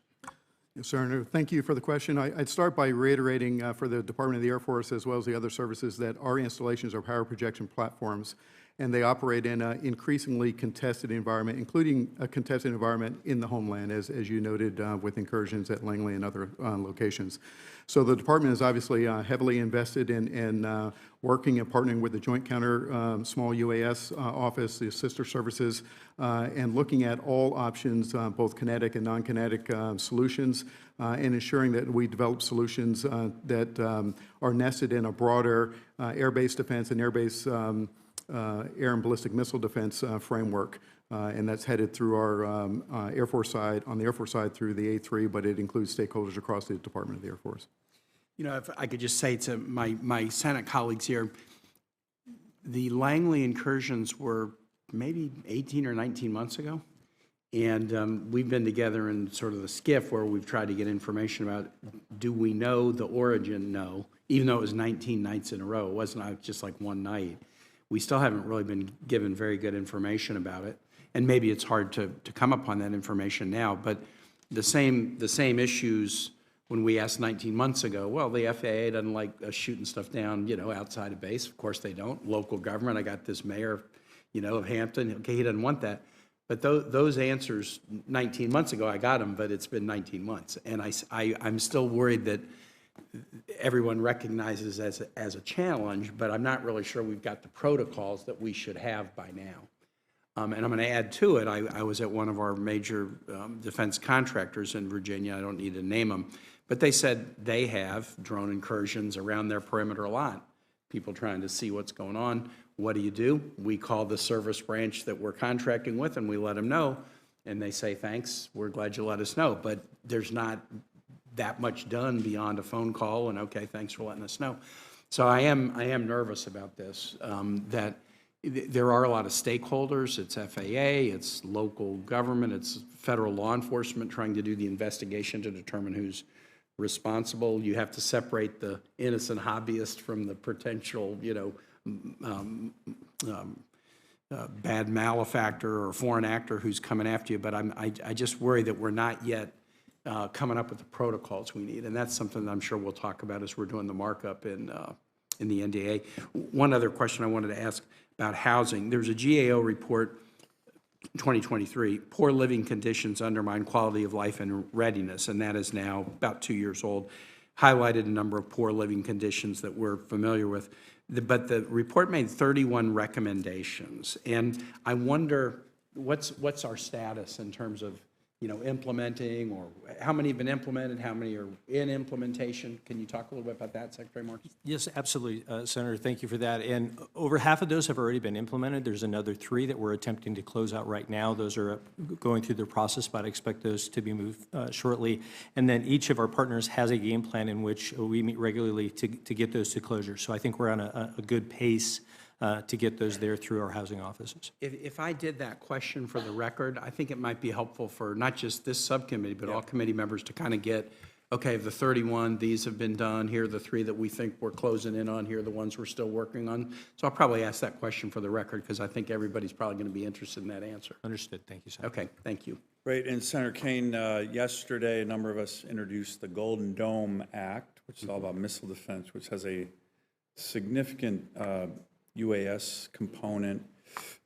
Yes, Senator, thank you for the question. I'd start by reiterating for the Department of the Air Force, as well as the other services, that our installations are power projection platforms, and they operate in an increasingly contested environment, including a contested environment in the homeland, as you noted, with incursions at Langley and other locations. So the department is obviously heavily invested in working and partnering with the Joint Counter Small UAS Office, the sister services, and looking at all options, both kinetic and non-kinetic solutions, and ensuring that we develop solutions that are nested in a broader air-based defense and air-based air and ballistic missile defense framework. And that's headed through our Air Force side, on the Air Force side through the A3, but it includes stakeholders across the Department of the Air Force. You know, if I could just say to my Senate colleagues here, the Langley incursions were maybe 18 or 19 months ago. And we've been together in sort of the skiff where we've tried to get information about, do we know the origin? No, even though it was 19 nights in a row. It wasn't just like one night. We still haven't really been given very good information about it. And maybe it's hard to come upon that information now, but the same issues when we asked 19 months ago, well, the FAA doesn't like us shooting stuff down, you know, outside of base. Of course they don't. Local government, I got this mayor, you know, of Hampton, okay, he doesn't want that. But those answers 19 months ago, I got them, but it's been 19 months. And I'm still worried that everyone recognizes as a challenge, but I'm not really sure we've got the protocols that we should have by now. And I'm going to add to it, I was at one of our major defense contractors in Virginia, I don't need to name them, but they said they have drone incursions around their perimeter a lot. People trying to see what's going on. What do? We call the service branch that we're contracting with and we let them know, and they say, thanks, we're glad you let us know. But there's not that much done beyond a phone call and, okay, thanks for letting us know. So I am nervous about this, that there are a lot of stakeholders. It's FAA, it's local government, it's federal law enforcement trying to do the investigation to determine who's responsible. You have to separate the innocent hobbyist from the potential, you know, bad malefactor or foreign actor who's coming after you. But I just worry that we're not yet coming up with the protocols we need, and that's something that I'm sure we'll talk about as we're doing the markup in the NDA. One other question I wanted to ask about housing. There's a GAO report, 2023, Poor Living Conditions Undermine Quality of Life and Readiness, and that is now about 2 years old, highlighted a number of poor living conditions that we're familiar with. But the report made 31 recommendations, and I wonder what's our status in terms of, you know, implementing, or how many have been implemented, how many are in implementation? Can you talk a little bit about that, Secretary Markey? Yes, absolutely, Senator. Thank you for that. And over half of those have already been implemented. There's another 3 that we're attempting to close out right now. Those are going through the process, but I expect those to be moved shortly. And then each of our partners has a game plan in which we meet regularly to get those to closure. So I think we're on a good pace to get those there through our housing offices. If I did that question for the record, I think it might be helpful for not just this subcommittee, but all committee members to kind of get, okay, the 31, these have been done, here are the 3 that we think we're closing in on, here are the ones we're still working on. So I'll probably ask that question for the record because I think everybody's probably going to be interested in that answer. Understood. Thank you, Senator. Okay, thank you. Great, and Senator Kane, yesterday, a number of us introduced the Golden Dome Act, which is all about missile defense, which has a significant UAS component,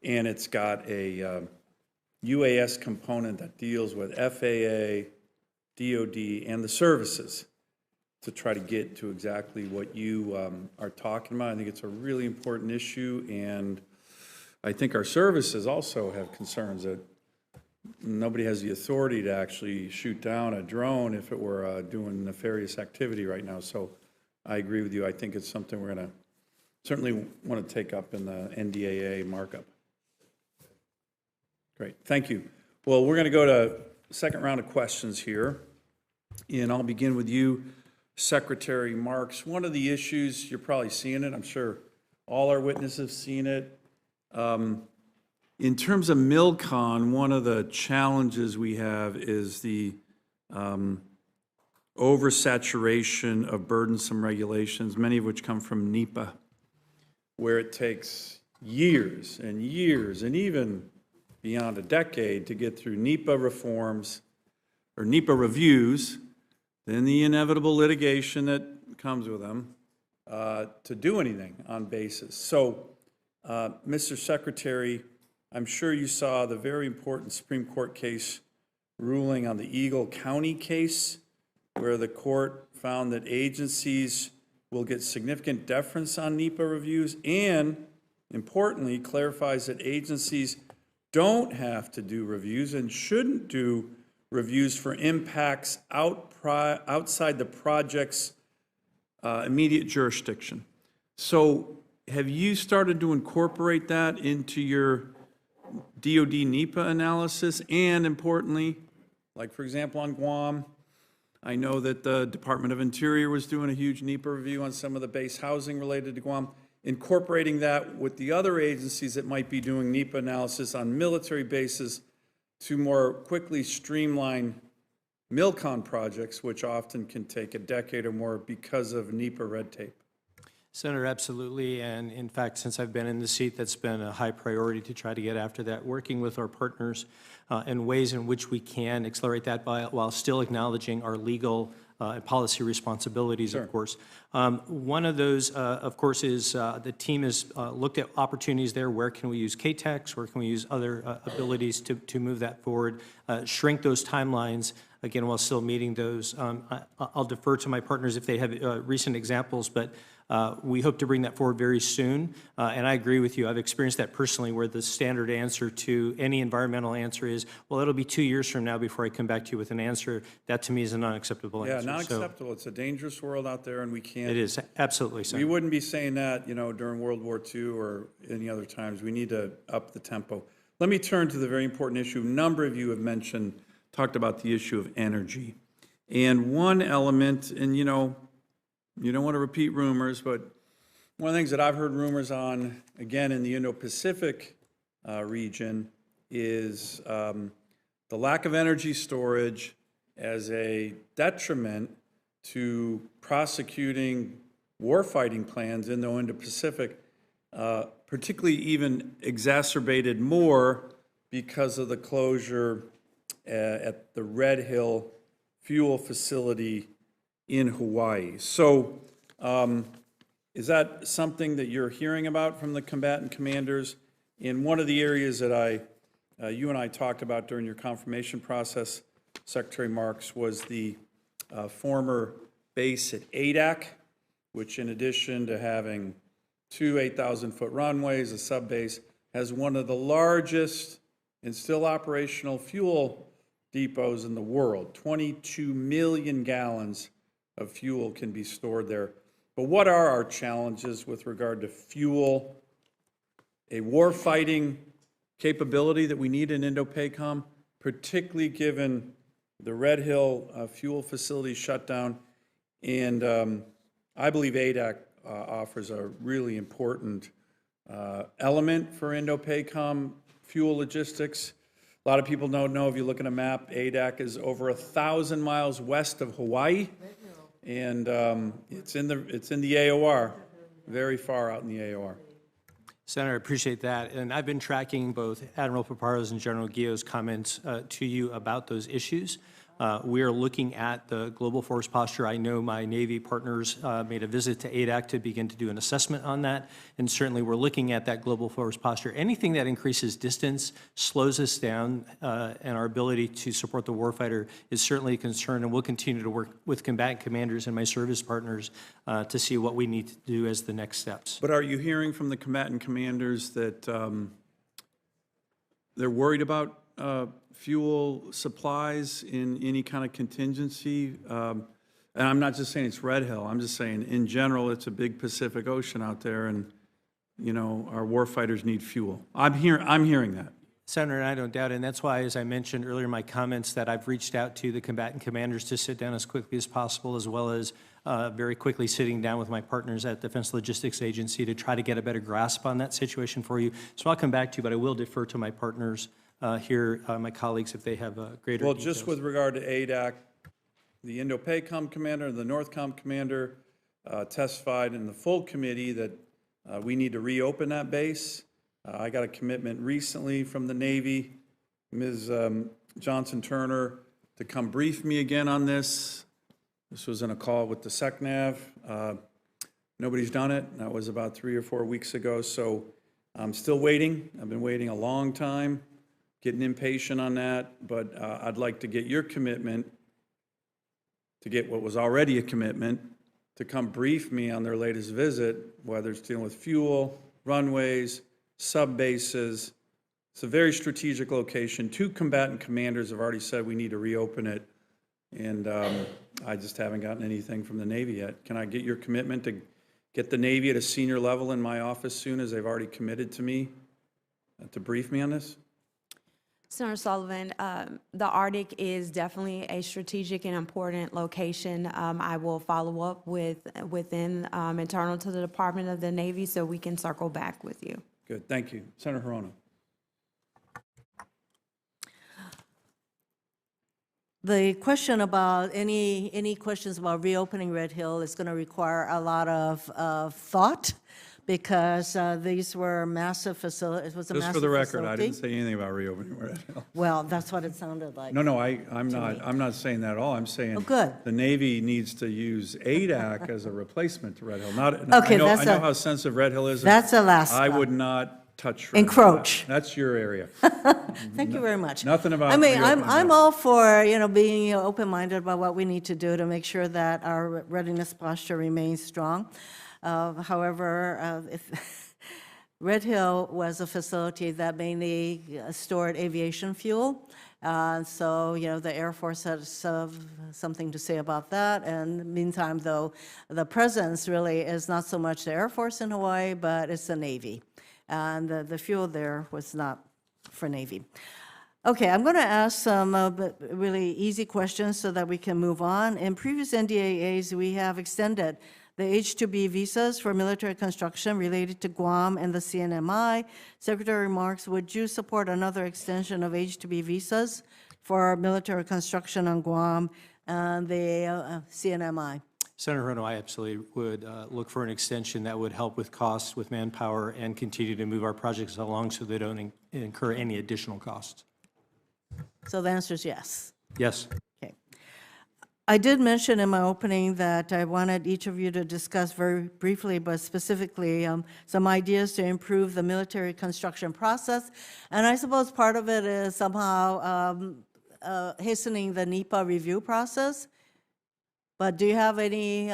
and it's got a UAS component that deals with FAA, DOD, and the services to try to get to exactly what you are talking about. I think it's a really important issue, and I think our services also have concerns that nobody has the authority to actually shoot down a drone if it were doing nefarious activity right now. So I agree with you. I think it's something we're going to certainly want to take up in the NDAA markup. Great, thank you. Well, we're going to go to second round of questions here, and I'll begin with you, Secretary Marks. One of the issues, you're probably seeing it, I'm sure all our witnesses have seen it. In terms of MilCon, one of the challenges we have is the oversaturation of burdensome regulations, many of which come from NEPA, where it takes years and years and even beyond a decade to get through NEPA reforms or NEPA reviews, then the inevitable litigation that comes with them, to do anything on basis. So, Mr. Secretary, I'm sure you saw the very important Supreme Court case ruling on the Eagle County case, where the court found that agencies will get significant deference on NEPA reviews, and importantly, clarifies that agencies don't have to do reviews and shouldn't do reviews for impacts outside the project's immediate jurisdiction. So have you started to incorporate that into your DOD NEPA analysis? And importantly, like for example on Guam, I know that the Department of Interior was doing a huge NEPA review on some of the base housing related to Guam, incorporating that with the other agencies that might be doing NEPA analysis on military bases to more quickly streamline MilCon projects, which often can take a decade or more because of NEPA red tape. Senator, absolutely, and in fact, since I've been in the seat, that's been a high priority to try to get after that, working with our partners in ways in which we can accelerate that while still acknowledging our legal and policy responsibilities, of course. One of those, of course, is the team has looked at opportunities there. Where can we use KTEX? Where can we use other abilities to move that forward, shrink those timelines, again, while still meeting those. I'll defer to my partners if they have recent examples, but we hope to bring that forward very soon. And I agree with you. I've experienced that personally, where the standard answer to any environmental answer is, well, it'll be 2 years from now before I come back to you with an answer. That to me is an unacceptable answer. Yeah, not acceptable. It's a dangerous world out there, and we can't. It is, absolutely so. We wouldn't be saying that, during World War II or any other times. We need to up the tempo. Let me turn to the very important issue. A number of you have talked about the issue of energy. And one element, and you don't want to repeat rumors, but one of the things that I've heard rumors on, again, in the Indo-Pacific region is the lack of energy storage as a detriment to prosecuting warfighting plans in the Indo-Pacific, particularly even exacerbated more because of the closure at the Red Hill fuel facility in Hawaii. So is that something that you're hearing about from the combatant commanders? In one of the areas that you and I talked about during your confirmation process, Secretary Marks, was the former base at Adak, which in addition to having 2 8,000-foot runways, a sub-base, has one of the largest and still operational fuel depots in the world. 22 million gallons of fuel can be stored there. But what are our challenges with regard to fuel, a war-fighting capability that we need in Indo-PACOM, particularly given the Red Hill fuel facility shutdown? And I believe ADAC offers a really important element for Indo-PACOM fuel logistics. A lot of people don't know, if you look at a map, ADAC is over 1,000 miles west of Hawaii. And it's in the AOR, very far out in the AOR. Senator, I appreciate that. And I've been tracking both Admiral Paparo's and General Guillau's comments to you about those issues. We are looking at the global force posture. I know my Navy partners made a visit to ADAC to begin to do an assessment on that, and certainly we're looking at that global force posture. Anything that increases distance, slows us down, and our ability to support the warfighter is certainly a concern, and we'll continue to work with combatant commanders and my service partners to see what we need to do as the next steps. But are you hearing from the combatant commanders that they're worried about fuel supplies in any kind of contingency? And I'm not just saying it's Red Hill, I'm just saying in general, it's a big Pacific Ocean out there, and, you know, our warfighters need fuel. I'm hearing that. Senator, and I don't doubt it, and that's why, as I mentioned earlier in my comments, that I've reached out to the combatant commanders to sit down as quickly as possible, as well as very quickly sitting down with my partners at Defense Logistics Agency to try to get a better grasp on that situation for you. So I'll come back to you, but I will defer to my partners here, my colleagues, if they have greater Well, details. just with regard to ADAC, the Indo-PACOM commander and the NORTHCOM commander testified in the full committee that we need to reopen that base. I got a commitment recently from the Navy, Ms. Johnson-Turner, to come brief me again on this. This was in a call with the SecNav. Nobody's done it. That was about 3 or 4 weeks ago, so I'm still waiting. I've been waiting a long time, getting impatient on that, but I'd like to get your commitment, to get what was already a commitment, to come brief me on their latest visit, whether it's dealing with fuel, runways, sub-bases. It's a very strategic location. 2 combatant commanders have already said we need to reopen it, and I just haven't gotten anything from the Navy yet. Can I get your commitment to get the Navy at a senior level in my office soon, as they've already committed to me to brief me on this? Senator Sullivan, the Arctic is definitely a strategic and important location. I will follow up within internal to the Department of the Navy so we can circle back with you. Good, thank you. Senator Hirono. The question about, any questions about reopening Red Hill is going to require a lot of thought, because these were massive facilities. It was a massive Just for the record, I facility. didn't say anything about reopening Red Hill. Well, that's what it sounded like. No, I'm not saying that at all. I'm saying Oh, good. the Navy needs to use ADAC as a replacement to Red Hill. Okay, I know how sensitive Red Hill is. That's Alaska. I would not touch Red Hill. Encroach. That's your area. Thank you very much. Nothing about I mean, reopening I'm that. all for, being open-minded about what we need to do to make sure that our readiness posture remains strong. However, if Red Hill was a facility that mainly stored aviation fuel. So, the Air Force has something to say about that. And meantime, though, the presence really is not so much the Air Force in Hawaii, but it's the Navy. And the fuel there was not for Navy. Okay, I'm going to ask some really easy questions so that we can move on. In previous NDAAs, we have extended the H-2B visas for military construction related to Guam and the CNMI. Secretary remarks, would you support another extension of H-2B visas for military construction on Guam and the CNMI? Senator Hirono, I absolutely would look for an extension that would help with costs, with manpower, and continue to move our projects along so they don't incur any additional costs. So the answer is yes. Yes. Okay. I did mention in my opening that I wanted each of you to discuss very briefly, but specifically, some ideas to improve the military construction process. And I suppose part of it is somehow hastening the NEPA review process. But do you have any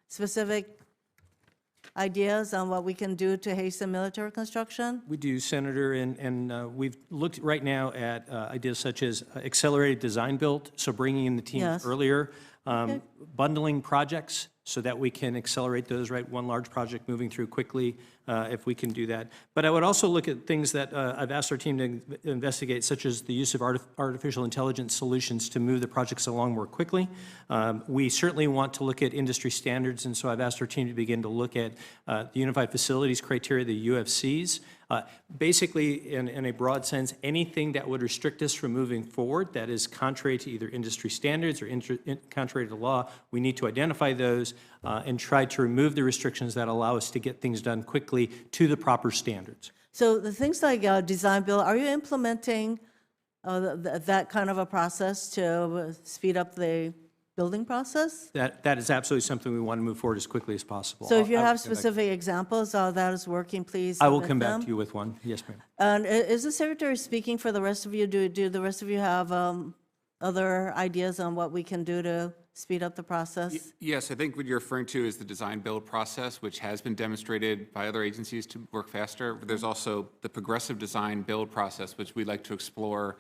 specific ideas on what we can do to hasten military construction? We do, Senator, and we've looked right now at ideas such as accelerated design build, so bringing in the teams Yes. earlier, bundling projects so that we can accelerate those, right? One large project moving through quickly, if we can do that. But I would also look at things that I've asked our team to investigate, such as the use of artificial intelligence solutions to move the projects along more quickly. We certainly want to look at industry standards, and so I've asked our team to begin to look at the Unified Facilities Criteria, the UFCs. Basically, in a broad sense, anything that would restrict us from moving forward that is contrary to either industry standards or contrary to law, we need to identify those and try to remove the restrictions that allow us to get things done quickly to the proper standards. So the things like design build, are you implementing that kind of a process to speed up the building process? That is absolutely something we want to move forward as quickly as possible. So if you I will have come back- specific examples how that is working, please I will submit come back them. to you with one. Yes, ma'am. And is the Secretary speaking for the rest of you? Do the rest of you have other ideas on what we can do to speed up the process? Yes, I think what you're referring to is the design-build process, which has been demonstrated by other agencies to work faster. There's also the progressive design-build process, which we'd like to explore.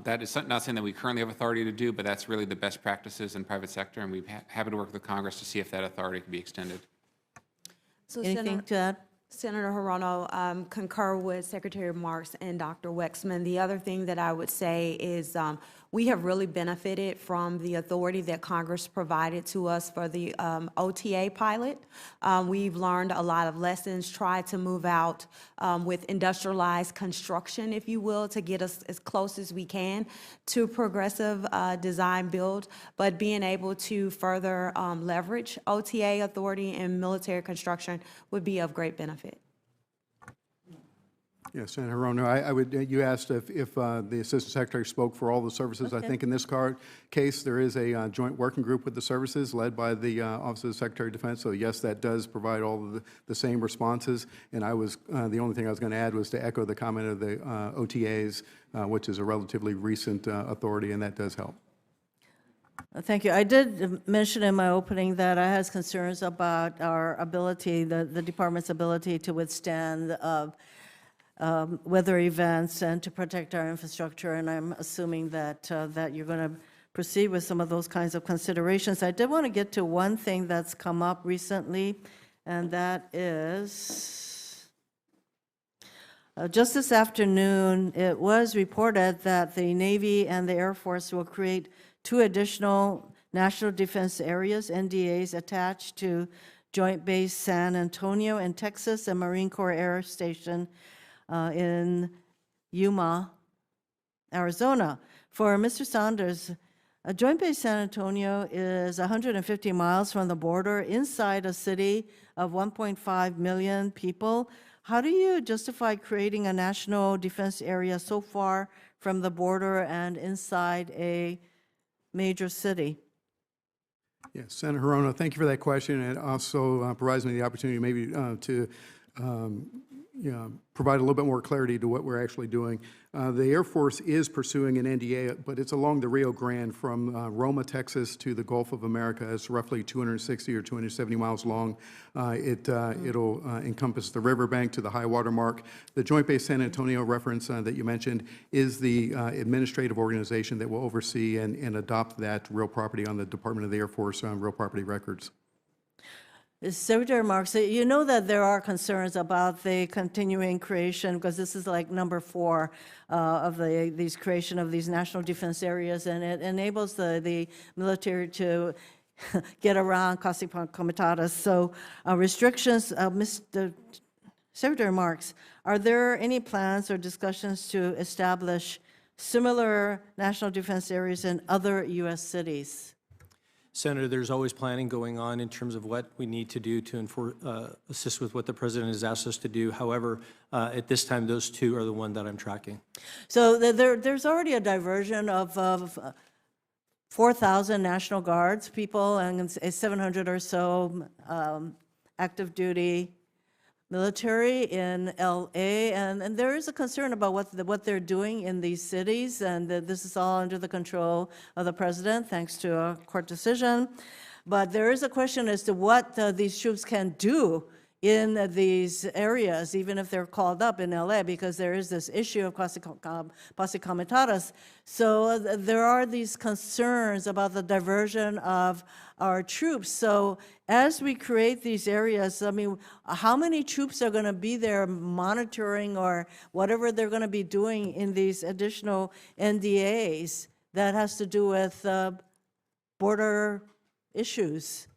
That is not something that we currently have authority to do, but that's really the best practices in private sector, and we're happy to work with Congress to see if that authority can be extended. So Anything to add? Senator Hirono, concur with Secretary Marks and Dr. Waksman. The other thing that I would say is we have really benefited from the authority that Congress provided to us for the OTA pilot. We've learned a lot of lessons, tried to move out with industrialized construction, if you will, to get us as close as we can to progressive design build, but being able to further leverage OTA authority and military construction would be of great benefit. Yes, Senator Hirono, you asked if the Assistant Secretary spoke for all the services. I think in this case, there is a joint working group with the services led by the Office of the Secretary of Defense. So yes, that does provide all of the same responses. And the only thing I was going to add was to echo the comment of the OTAs, which is a relatively recent authority, and that does help. Thank you. I did mention in my opening that I had concerns about our ability, the department's ability to withstand weather events and to protect our infrastructure, and I'm assuming that that you're going to proceed with some of those kinds of considerations. I did want to get to one thing that's come up recently, and that is just this afternoon, it was reported that the Navy and the Air Force will create 2 additional National Defense Areas, NDAs, attached to Joint Base San Antonio in Texas and Marine Corps Air Station in Yuma, Arizona. For Mr. Saunders, Joint Base San Antonio is 150 miles from the border inside a city of 1.5 million people. How do you justify creating a national defense area so far from the border and inside a major city? Yes, Senator Hirono, thank you for that question. It also provides me the opportunity maybe to provide a little bit more clarity to what we're actually doing. The Air Force is pursuing an NDA, but it's along the Rio Grande from Roma, Texas to the Gulf of America. It's roughly 260 or 270 miles long. It'll encompass the riverbank to the high water mark. The Joint Base San Antonio reference that you mentioned is the administrative organization that will oversee and adopt that real property on the Department of the Air Force real property records. Secretary Marks, you know that there are concerns about the continuing creation, because this is like number 4 of these creation of these national defense areas, and it enables the military to get around casi comitatus. So restrictions, Mr. Secretary Marks, are there any plans or discussions to establish similar national defense areas in other U.S. cities? Senator, there's always planning going on in terms of what we need to do to assist with what the President has asked us to do. However, at this time, those 2 are the one that I'm tracking. So there's already a diversion of 4,000 National Guards people and 700 or so active duty military in LA, and there is a concern about what they're doing in these cities, and this is all under the control of the President, thanks to a court decision. But there is a question as to what these troops can do in these areas, even if they're called up in LA, because there is this issue of posse comitatus. So there are these concerns about the diversion of our troops. So as we create these areas, I mean, how many troops are going to be there monitoring or whatever they're going to be doing in these additional NDAs that has to do with border issues?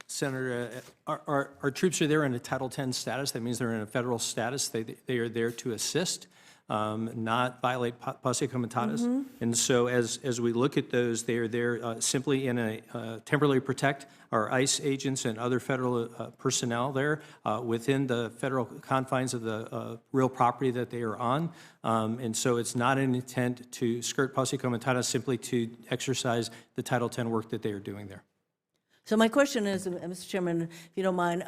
Senator, our troops are there in a Title X status. That means they're in a federal status. They are there to assist. not violate posse comitatus. And so as we look at those, they're there simply in a temporarily protect our ICE agents and other federal personnel there within the federal confines of the real property that they are on. And so it's not an intent to skirt posse comitatus, simply to exercise the Title X work that they are doing there. So my question is, Mr. Chairman, if you don't mind,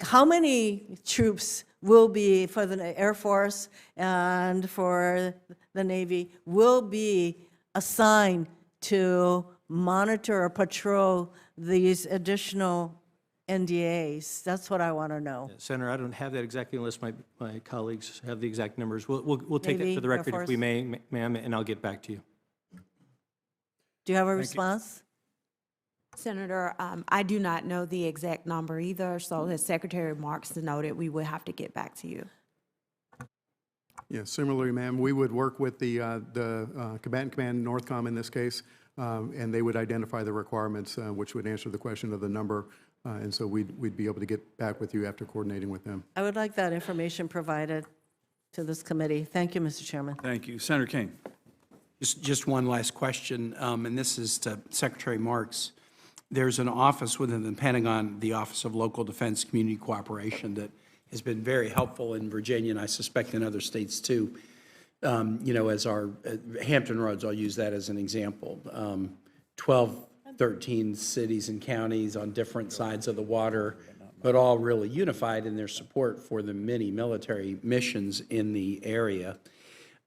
how many troops will be for the Air Force and for the Navy will be assigned to monitor or patrol these additional NDAs? That's what I want to know. Senator, I don't have that exactly unless my colleagues have the exact numbers. We'll take that Navy, for the Air record if Force. we may, ma'am, and I'll get back to you. Do you have a response? Senator, I do not know the exact number either, so as Secretary Marks noted, we would have to get back to you. Yeah, similarly, ma'am, we would work with the Combatant Command, Northcom in this case, and they would identify the requirements, which would answer the question of the number, and so we'd be able to get back with you after coordinating with them. I would like that information provided to this committee. Thank you, Mr. Chairman. Thank you. Senator Kane. Just one last question, and this is to Secretary Marks. There's an office within the Pentagon, the Office of Local Defense Community Cooperation, that has been very helpful in Virginia, and I suspect in other states too. You know, as our Hampton Roads, I'll use that as an example. 12, 13 cities and counties on different sides of the water, but all really unified in their support for the many military missions in the area.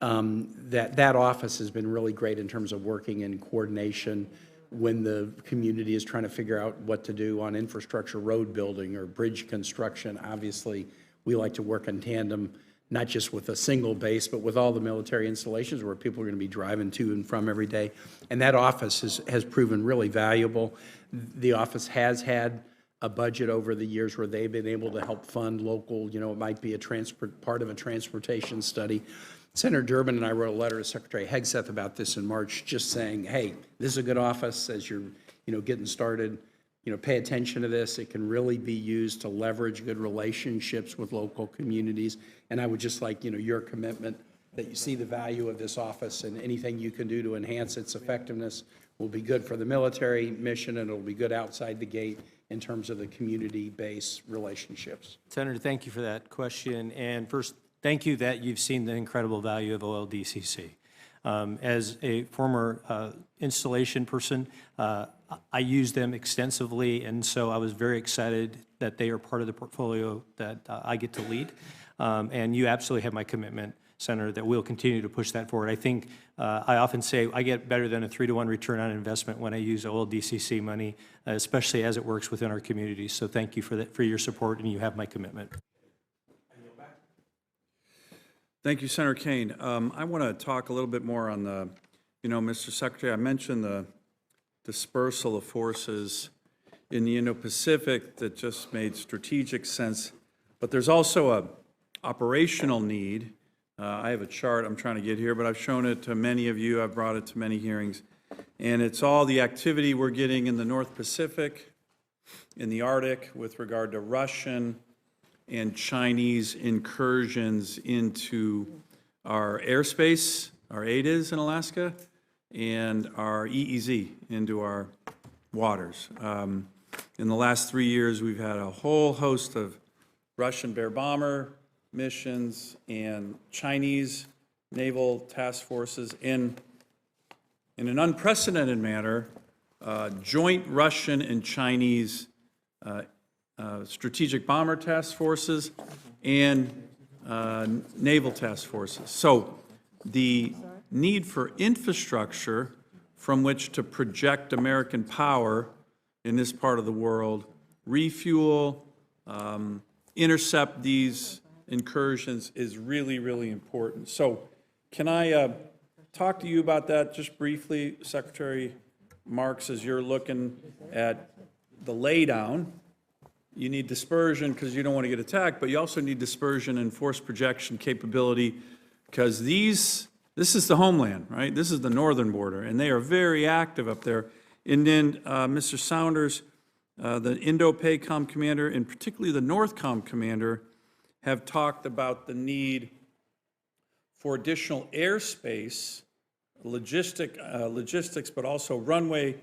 That office has been really great in terms of working in coordination when the community is trying to figure out what to do on infrastructure, road building, or bridge construction. Obviously, we like to work in tandem, not just with a single base, but with all the military installations where people are going to be driving to and from every day. And that office has proven really valuable. The office has had a budget over the years where they've been able to help fund local, you know, it might be a part of a transportation study. Senator Durbin and I wrote a letter to Secretary Hegseth about this in March, just saying, hey, this is a good office as you're, you know, getting started. You know, pay attention to this. It can really be used to leverage good relationships with local communities. And I would just like, you know, your commitment that you see the value of this office, and anything you can do to enhance its effectiveness will be good for the military mission, and it'll be good outside the gate in terms of the community-based relationships. Senator, thank you for that question. And first, thank you that you've seen the incredible value of OLDCC. As a former installation person, I use them extensively, and so I was very excited that they are part of the portfolio that I get to lead. And you absolutely have my commitment, Senator, that we'll continue to push that forward. I think I often say I get better than a 3-to-1 return on investment when I use OLDCC money, especially as it works within our communities. So thank you for that, for your support, and you have my commitment. Thank you, Senator Kane. I want to talk a little bit more on the, you know, Mr. Secretary, I mentioned the dispersal of forces in the Indo-Pacific that just made strategic sense, but there's also a operational need. I have a chart I'm trying to get here, but I've shown it to many of you. I've brought it to many hearings, and it's all the activity we're getting in the North Pacific, in the Arctic, with regard to Russian and Chinese incursions into our airspace, our ADIZ in Alaska, and our EEZ into our waters. In the last 3 years, we've had a whole host of Russian Bear bomber missions and Chinese naval task forces in an unprecedented manner, joint Russian and Chinese strategic bomber task forces and naval task forces. So the need for infrastructure from which to project American power in this part of the world, refuel, intercept these incursions is really, really important. So can I talk to you about that just briefly, Secretary Marks, as you're looking at the laydown? You need dispersion because you don't want to get attacked, but you also need dispersion and force projection capability because this is the homeland, right? This is the northern border, and they are very active up there. And then Mr. Saunders, the Indo-PACOM commander, and particularly the NORTHCOM commander, have talked about the need for additional airspace, logistics, but also runway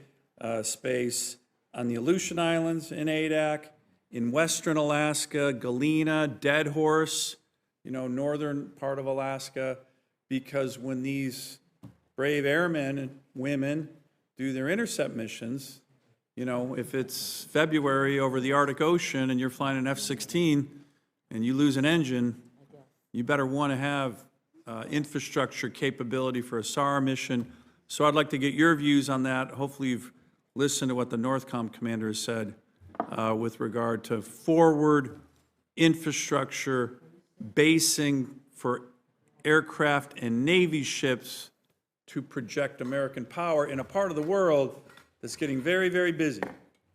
space on the Aleutian Islands in Adak, in western Alaska, Galena, Dead Horse, northern part of Alaska, because when these brave airmen and women do their intercept missions, if it's February over the Arctic Ocean and you're flying an F-16 and you lose an engine, you better want to have infrastructure capability for a SAR mission. So I'd like to get your views on that. Hopefully you've listened to what the NORTHCOM commander has said with regard to forward infrastructure basing for aircraft and Navy ships to project American power in a part of the world that's getting very, very busy.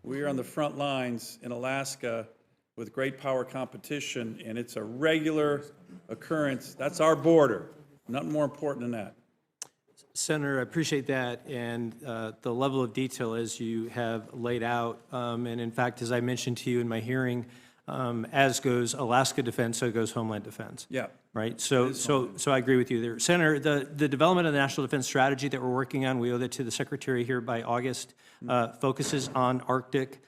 We are on the front lines in Alaska with great power competition, and it's a regular occurrence. That's our border. Nothing more important than that. Senator, I appreciate that and the level of detail as you have laid out. And in fact, as I mentioned to you in my hearing, as goes Alaska Defense, so goes Homeland Defense. Yeah. Right. So I agree with you there. Senator, the development of the National Defense Strategy that we're working on, we owe that to the Secretary here by August, focuses on Arctic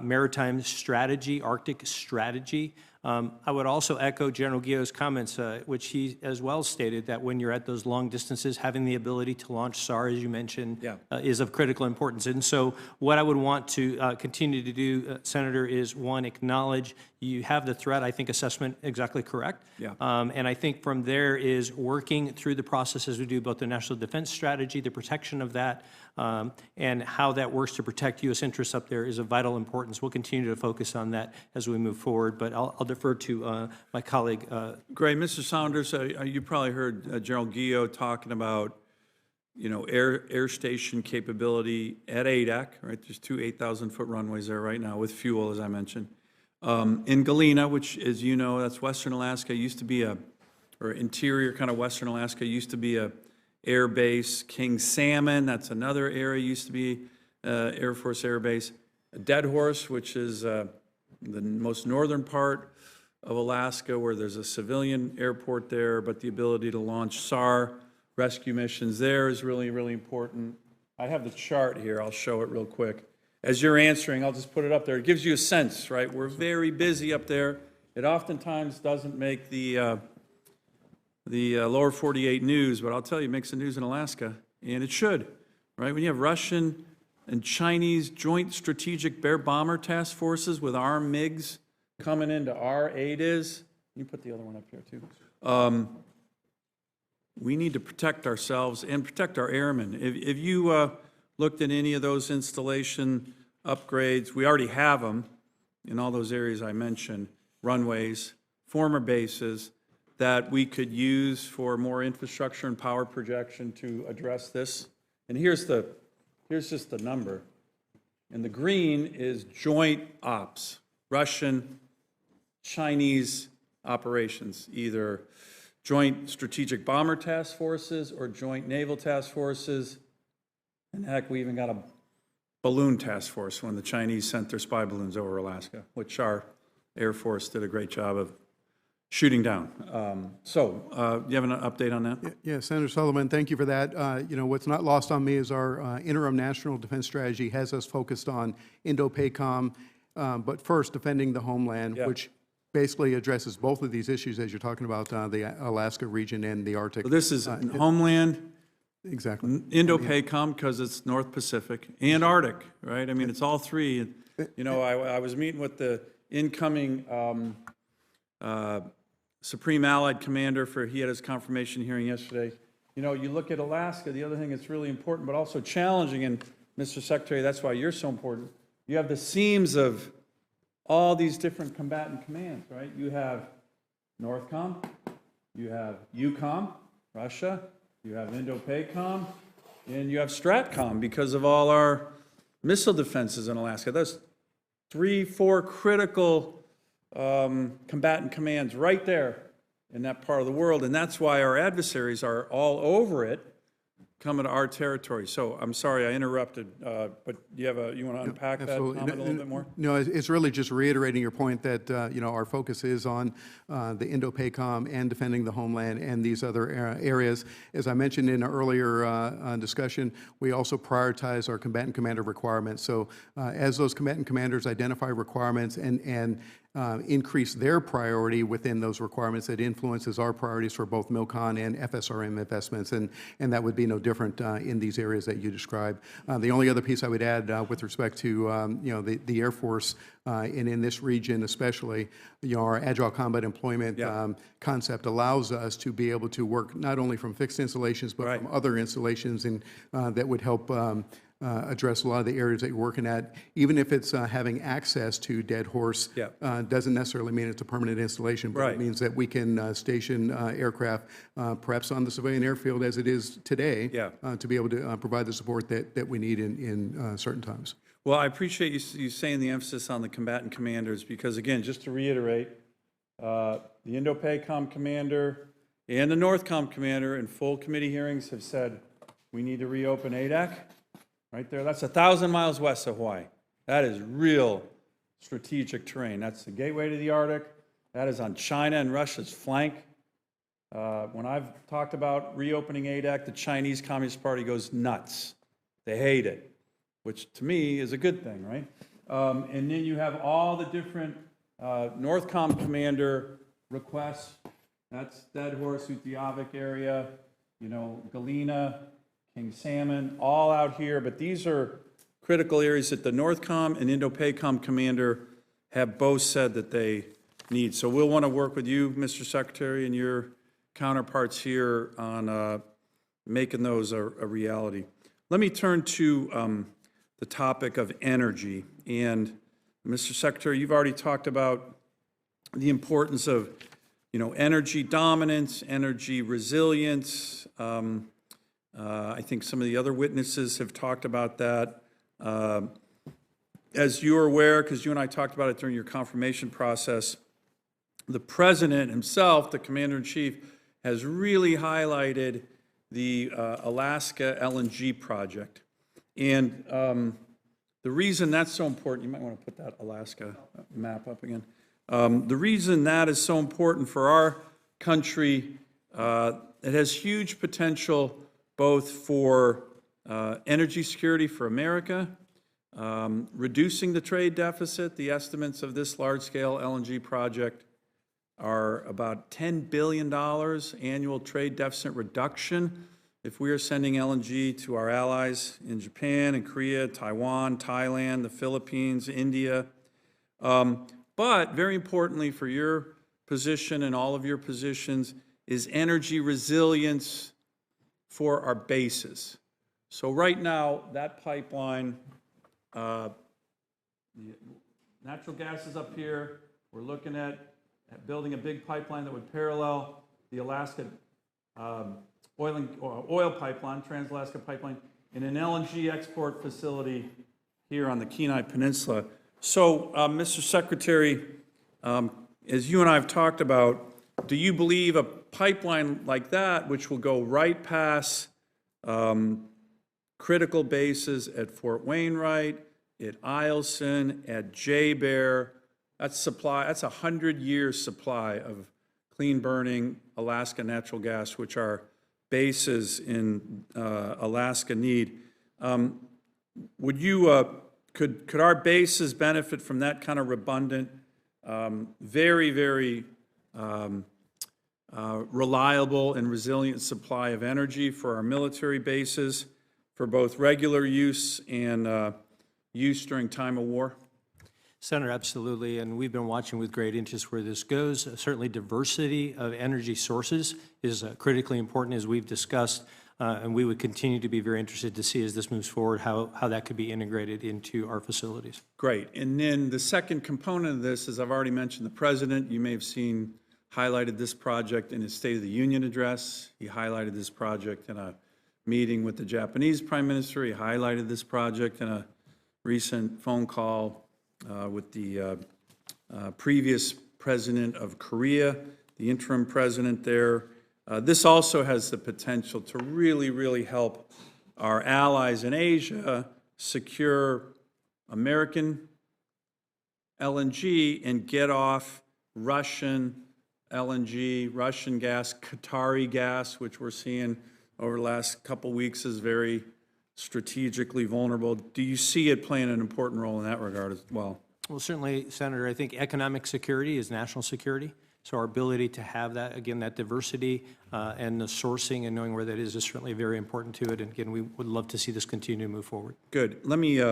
maritime strategy, Arctic strategy. I would also echo General Guillau's comments, which he as well stated that when you're at those long distances, having the ability to launch SAR, as you mentioned, is of critical importance. And so what I would want to continue to do, Senator, is one, acknowledge you have the threat, I think, assessment exactly correct. Yeah. And I think from there is working through the process as we do both the National Defense Strategy, the protection of that, and how that works to protect U.S. interests up there is of vital importance. We'll continue to focus on that as we move forward, but I'll defer to my colleague. Great. Mr. Saunders, you probably heard General Guillaume talking about, air station capability at Adak, right? There's two 8,000-foot runways there right now with fuel, as I mentioned. In Galena, which, as you know, that's Western Alaska, used to be or interior kind of Western Alaska, used to be a Air Base. King Salmon, that's another area, used to be Air Force Air Base. Dead Horse, which is the most northern part of Alaska, where there's a civilian airport there, but the ability to launch SAR rescue missions there is really, really important. I have the chart here. I'll show it real quick. As you're answering, I'll just put it up there. It gives you a sense, right? We're very busy up there. It oftentimes doesn't make the lower 48 news, but I'll tell you, it makes the news in Alaska, and it should, right? When you have Russian and Chinese joint strategic bear bomber task forces with armed MiGs coming into our ADIZ, you put the other one up here too. We need to protect ourselves and protect our airmen. If you looked at any of those installation upgrades, we already have them in all those areas I mentioned, runways, former bases, that we could use for more infrastructure and power projection to address this. And here's just the number. And the green is joint ops, Russian, Chinese operations, either joint strategic bomber task forces or joint naval task forces. And heck, we even got a balloon task force when the Chinese sent their spy balloons over Alaska, which our Air Force did a great job of shooting down. Do you have an update on that? Yeah, Senator Sullivan, thank you for that. What's not lost on me is our interim national defense strategy has us focused on Indo-PACOM, but first defending the homeland, which basically addresses both of these issues as you're talking about the Alaska region and the Arctic. So this is homeland, exactly. Indo-PACOM because it's North Pacific, and Arctic, right? I mean, it's all three. I was meeting with the incoming Supreme Allied Commander he had his confirmation hearing yesterday. You look at Alaska, the other thing that's really important, but also challenging, and Mr. Secretary, that's why you're so important. You have the seams of all these different combatant commands, right? You have NORTHCOM, you have EUCOM, Russia, you have Indo-PACOM, and you have STRATCOM because of all our missile defenses in Alaska. That's 3-4 critical combatant commands right there in that part of the world, and that's why our adversaries are all over it, coming to our territory. So I'm sorry I interrupted, but you want to unpack that Absolutely. comment a little bit more? No, it's really just reiterating your point that, our focus is on the Indo-PACOM and defending the homeland and these other areas. As I mentioned in an earlier discussion, we also prioritize our combatant commander requirements. So as those combatant commanders identify requirements and increase their priority within those requirements, that influences our priorities for both MILCON and FSRM investments, and that would be no different in these areas that you described. The only other piece I would add with respect to the Air Force and in this region especially, our agile combat employment concept allows us to be able to work not only from fixed installations but from other installations, and that would help address a lot of the areas that you're working at. Even if it's having access to Dead Horse, doesn't necessarily mean it's a permanent installation, but it means that we can station aircraft perhaps on the civilian airfield as it is today to be able to provide the support that we need in certain times. Well, I appreciate you saying the emphasis on the combatant commanders because, again, just to reiterate, the Indo-PACOM commander and the NORTHCOM commander in full committee hearings have said we need to reopen ADAC. Right there, that's 1,000 miles west of Hawaii. That is real strategic terrain. That's the gateway to the Arctic. That is on China and Russia's flank. When I've talked about reopening ADAC, the Chinese Communist Party goes nuts. They hate it, which to me is a good thing, right? And then you have all the different NORTHCOM commander requests. That's Dead Horse, Utqiagvik area, Galena, King Salmon, all out here, but these are critical areas that the NORTHCOM and Indo-PACOM commander have both said that they need. So we'll want to work with you, Mr. Secretary, and your counterparts here on making those a reality. Let me turn to the topic of energy. And Mr. Secretary, you've already talked about the importance of, energy dominance, energy resilience. I think some of the other witnesses have talked about that. As you're aware, because you and I talked about it during your confirmation process, the President himself, the Commander-in-Chief, has really highlighted the Alaska LNG project. And the reason that's so important, you might want to put that Alaska map up again. The reason that is so important for our country, it has huge potential both for energy security for America, reducing the trade deficit. The estimates of this large-scale LNG project are about $10 billion annual trade deficit reduction if we are sending LNG to our allies in Japan and Korea, Taiwan, Thailand, the Philippines, India. But very importantly for your position and all of your positions is energy resilience for our bases. So right now, that pipeline, natural gas is up here. We're looking at building a big pipeline that would parallel the Alaska oil pipeline, Trans-Alaska Pipeline, and an LNG export facility here on the Kenai Peninsula. So, Mr. Secretary, as you and I have talked about, do you believe a pipeline like that, which will go right past critical bases at Fort Wainwright, at Eielson, at J-Bear, that's a 100-year supply of clean-burning Alaska natural gas, which our bases in Alaska need. Could our bases benefit from that kind of redundant, very, very reliable and resilient supply of energy for our military bases, for both regular use and use during time of war? Senator, absolutely, and we've been watching with great interest where this goes. Certainly diversity of energy sources is critically important, as we've discussed, and we would continue to be very interested to see as this moves forward how that could be integrated into our facilities. Great. And then the second component of this, as I've already mentioned, the President, you may have seen, highlighted this project in his State of the Union address. He highlighted this project in a meeting with the Japanese Prime Minister. He highlighted this project in a recent phone call with the previous president of Korea, the interim president there. This also has the potential to really, really help our allies in Asia secure American LNG and get off Russian LNG, Russian gas, Qatari gas, which we're seeing over the last couple weeks is very strategically vulnerable. Do you see it playing an important role in that regard as well? Well, certainly, Senator, I think economic security is national security. So our ability to have that, again, that diversity and the sourcing and knowing where that is certainly very important to it. And again, we would love to see this continue to move forward. Good. Let me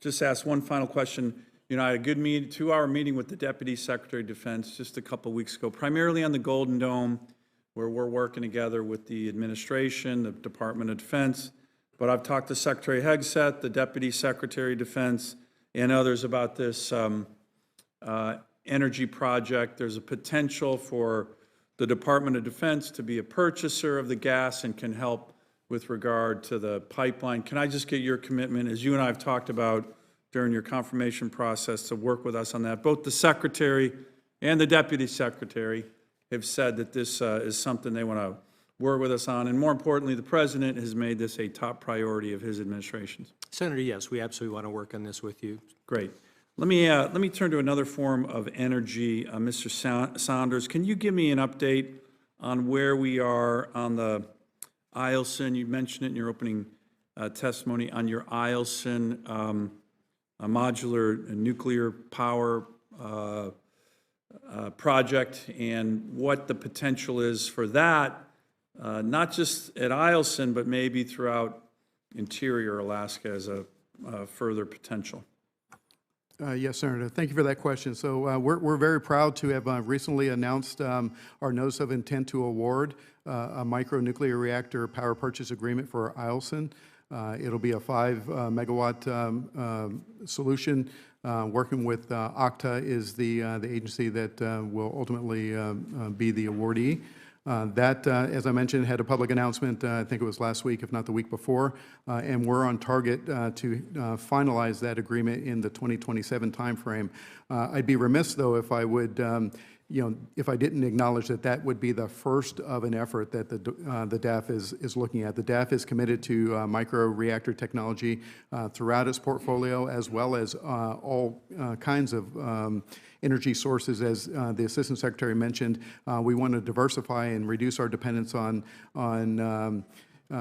just ask one final question. You know, I had a good meeting, 2-hour meeting with the Deputy Secretary of Defense just a couple weeks ago, primarily on the Golden Dome, where we're working together with the administration, the Department of Defense. But I've talked to Secretary Hegseth, the Deputy Secretary of Defense, and others about this energy project. There's a potential for the Department of Defense to be a purchaser of the gas and can help with regard to the pipeline. Can I just get your commitment, as you and I have talked about during your confirmation process, to work with us on that? Both the Secretary and the Deputy Secretary have said that this is something they want to work with us on. And more importantly, the President has made this a top priority of his administration. Senator, yes, we absolutely want to work on this with you. Great. Let me turn to another form of energy. Mr. Saunders, can you give me an update on where we are on the Eielson? You mentioned it in your opening testimony on your Eielson modular nuclear power project and what the potential is for that, not just at Eielson, but maybe throughout interior Alaska as a further potential. Yes, Senator. Thank you for that question. So we're very proud to have recently announced our notice of intent to award a micronuclear reactor power purchase agreement for Eielson. It'll be a 5 megawatt solution. Working with OCTA is the agency that will ultimately be the awardee. That, as I mentioned, had a public announcement, I think it was last week, if not the week before, and we're on target to finalize that agreement in the 2027 timeframe. I'd be remiss, though, if I would, if I didn't acknowledge that that would be the first of an effort that the DAF is looking at. The DAF is committed to micro-reactor technology throughout its portfolio, as well as all kinds of energy sources. As the Assistant Secretary mentioned, we want to diversify and reduce our dependence on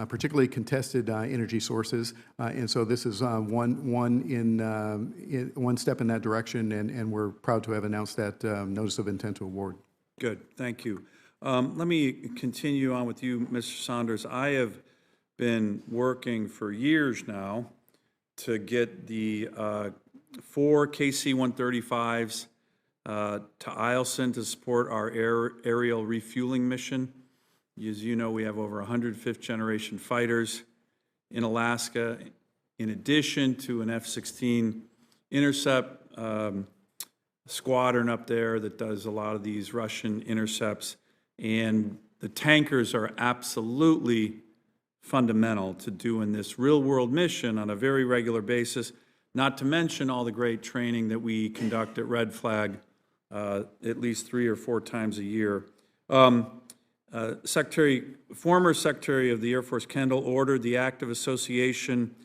particularly contested energy sources. And so this is one step in that direction, and we're proud to have announced that notice of intent to award. Good, thank you. Let me continue on with you, Mr. Saunders. I have been working for years now to get the 4 KC-135s to Eielson to support our aerial refueling mission. As you know, we have over 100 fifth-generation fighters in Alaska, in addition to an F-16 intercept squadron up there that does a lot of these Russian intercepts. And the tankers are absolutely fundamental to doing this real-world mission on a very regular basis, not to mention all the great training that we conduct at Red Flag at least 3 or 4 times a year. Former Secretary of the Air Force Kendall ordered the act of association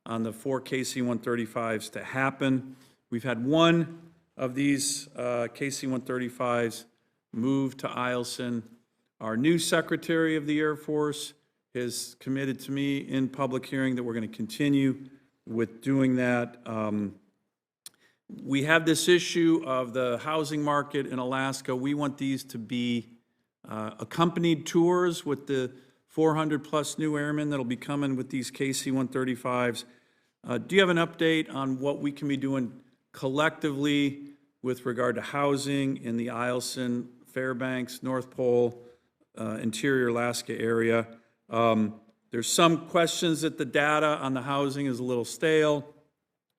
on the 4 KC-135s to happen. We've had one of these KC-135s move to Eielson. Our new Secretary of the Air Force has committed to me in public hearing that we're going to continue with doing that. We have this issue of the housing market in Alaska. We want these to be accompanied tours with the 400-plus new airmen that'll be coming with these KC-135s. Do you have an update on what we can be doing collectively with regard to housing in the Eielson, Fairbanks, North Pole, interior Alaska area? There's some questions that the data on the housing is a little stale,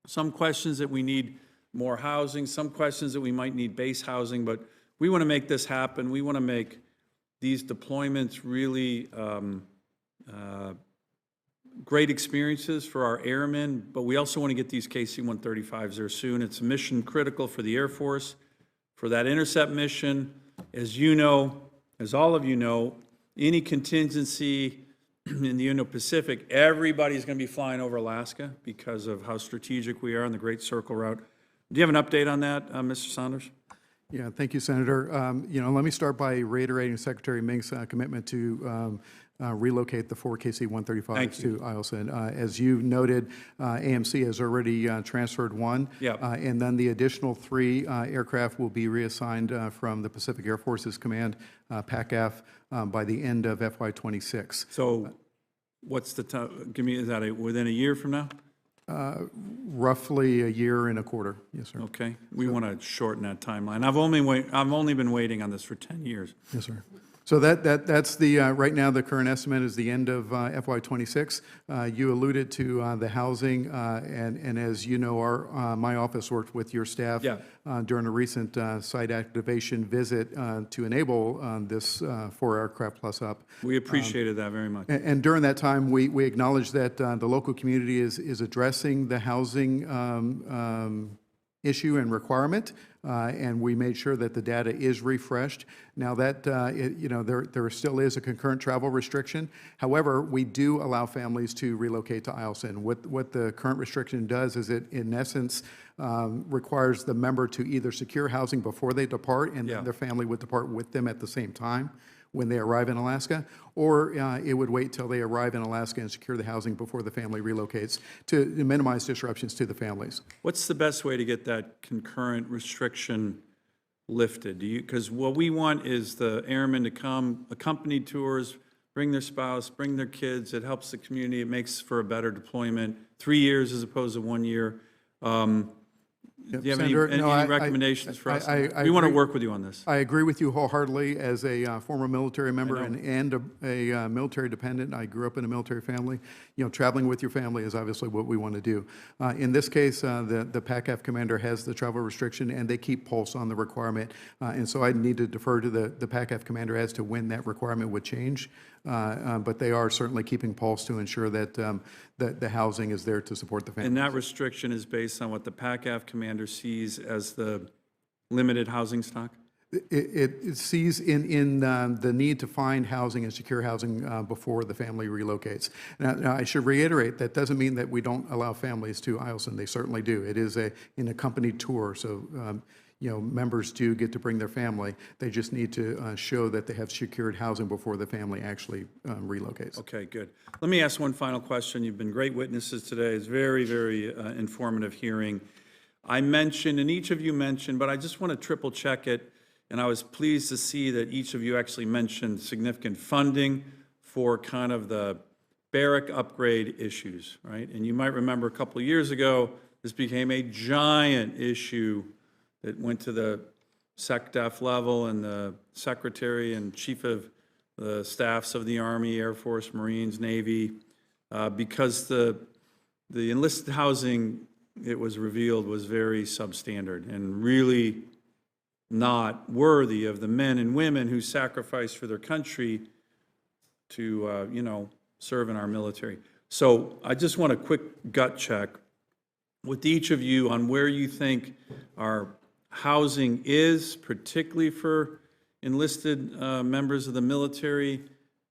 some questions that we need more housing, some questions that we might need base housing, but we want to make this happen. We want to make these deployments really great experiences for our airmen, but we also want to get these KC-135s there soon. It's mission critical for the Air Force, for that intercept mission. As you know, as all of you know, any contingency in the Indo-Pacific, everybody's going to be flying over Alaska because of how strategic we are on the Great Circle route. Do you have an update on that, Mr. Saunders? Yeah, thank you, Senator. Let me start by reiterating Secretary Mink's commitment to relocate the 4 KC-135s to Eielson. As you noted, AMC has already transferred 1. Yep. And then the additional 3 aircraft will be reassigned from the Pacific Air Forces Command, PACAF, by the end of FY26. So what's the time, give me, is that within a year from now? Roughly a year and a quarter, yes, sir. Okay, we want to shorten that timeline. I've only been waiting on this for 10 years. Yes, sir. So that's the, right now, the current estimate is the end of FY26. You alluded to the housing, and as you know, my office worked with your staff during a recent site activation visit to enable this 4 aircraft plus up. We appreciated that very much. And during that time, we acknowledged that the local community is addressing the housing issue and requirement, and we made sure that the data is refreshed. Now that, there still is a concurrent travel restriction. However, we do allow families to relocate to Eielson. What the current restriction does is it, in essence, requires the member to either secure housing before they depart, and their family would depart with them at the same time when they arrive in Alaska, or it would wait till they arrive in Alaska and secure the housing before the family relocates to minimize disruptions to the families. What's the best way to get that concurrent restriction lifted? Because what we want is the airmen to come, accompanied tours, bring their spouse, bring their kids. It helps the community. It makes for a better deployment. 3 years as opposed to 1 year. Do you have Senator, any recommendations for us? I We want to agree. work with you on this. I agree with you wholeheartedly. As a former military member and a military dependent, I grew up in a military family. Traveling with your family is obviously what we want to do. In this case, the PACAF commander has the travel restriction, and they keep pulse on the requirement. And so I need to defer to the PACAF commander as to when that requirement would change. But they are certainly keeping pulse to ensure that the housing is there to support the families. And that restriction is based on what the PACAF commander sees as the limited housing stock? It sees in the need to find housing and secure housing before the family relocates. Now, I should reiterate, that doesn't mean that we don't allow families to Eielson. They certainly do. It is an accompanied tour, so members do get to bring their family. They just need to show that they have secured housing before the family actually relocates. Okay, good. Let me ask one final question. You've been great witnesses today. It's very, very informative hearing. I mentioned, and each of you mentioned, but I just want to triple check it, and I was pleased to see that each of you actually mentioned significant funding for kind of the barrack upgrade issues, right? And you might remember a couple of years ago, this became a giant issue that went to the SecDef level, and the Secretary and Chief of the Staffs of the Army, Air Force, Marines, Navy, because the enlisted housing, it was revealed, was very substandard and really not worthy of the men and women who sacrificed for their country to, serve in our military. So I just want a quick gut check with each of you on where you think our housing is, particularly for enlisted members of the military.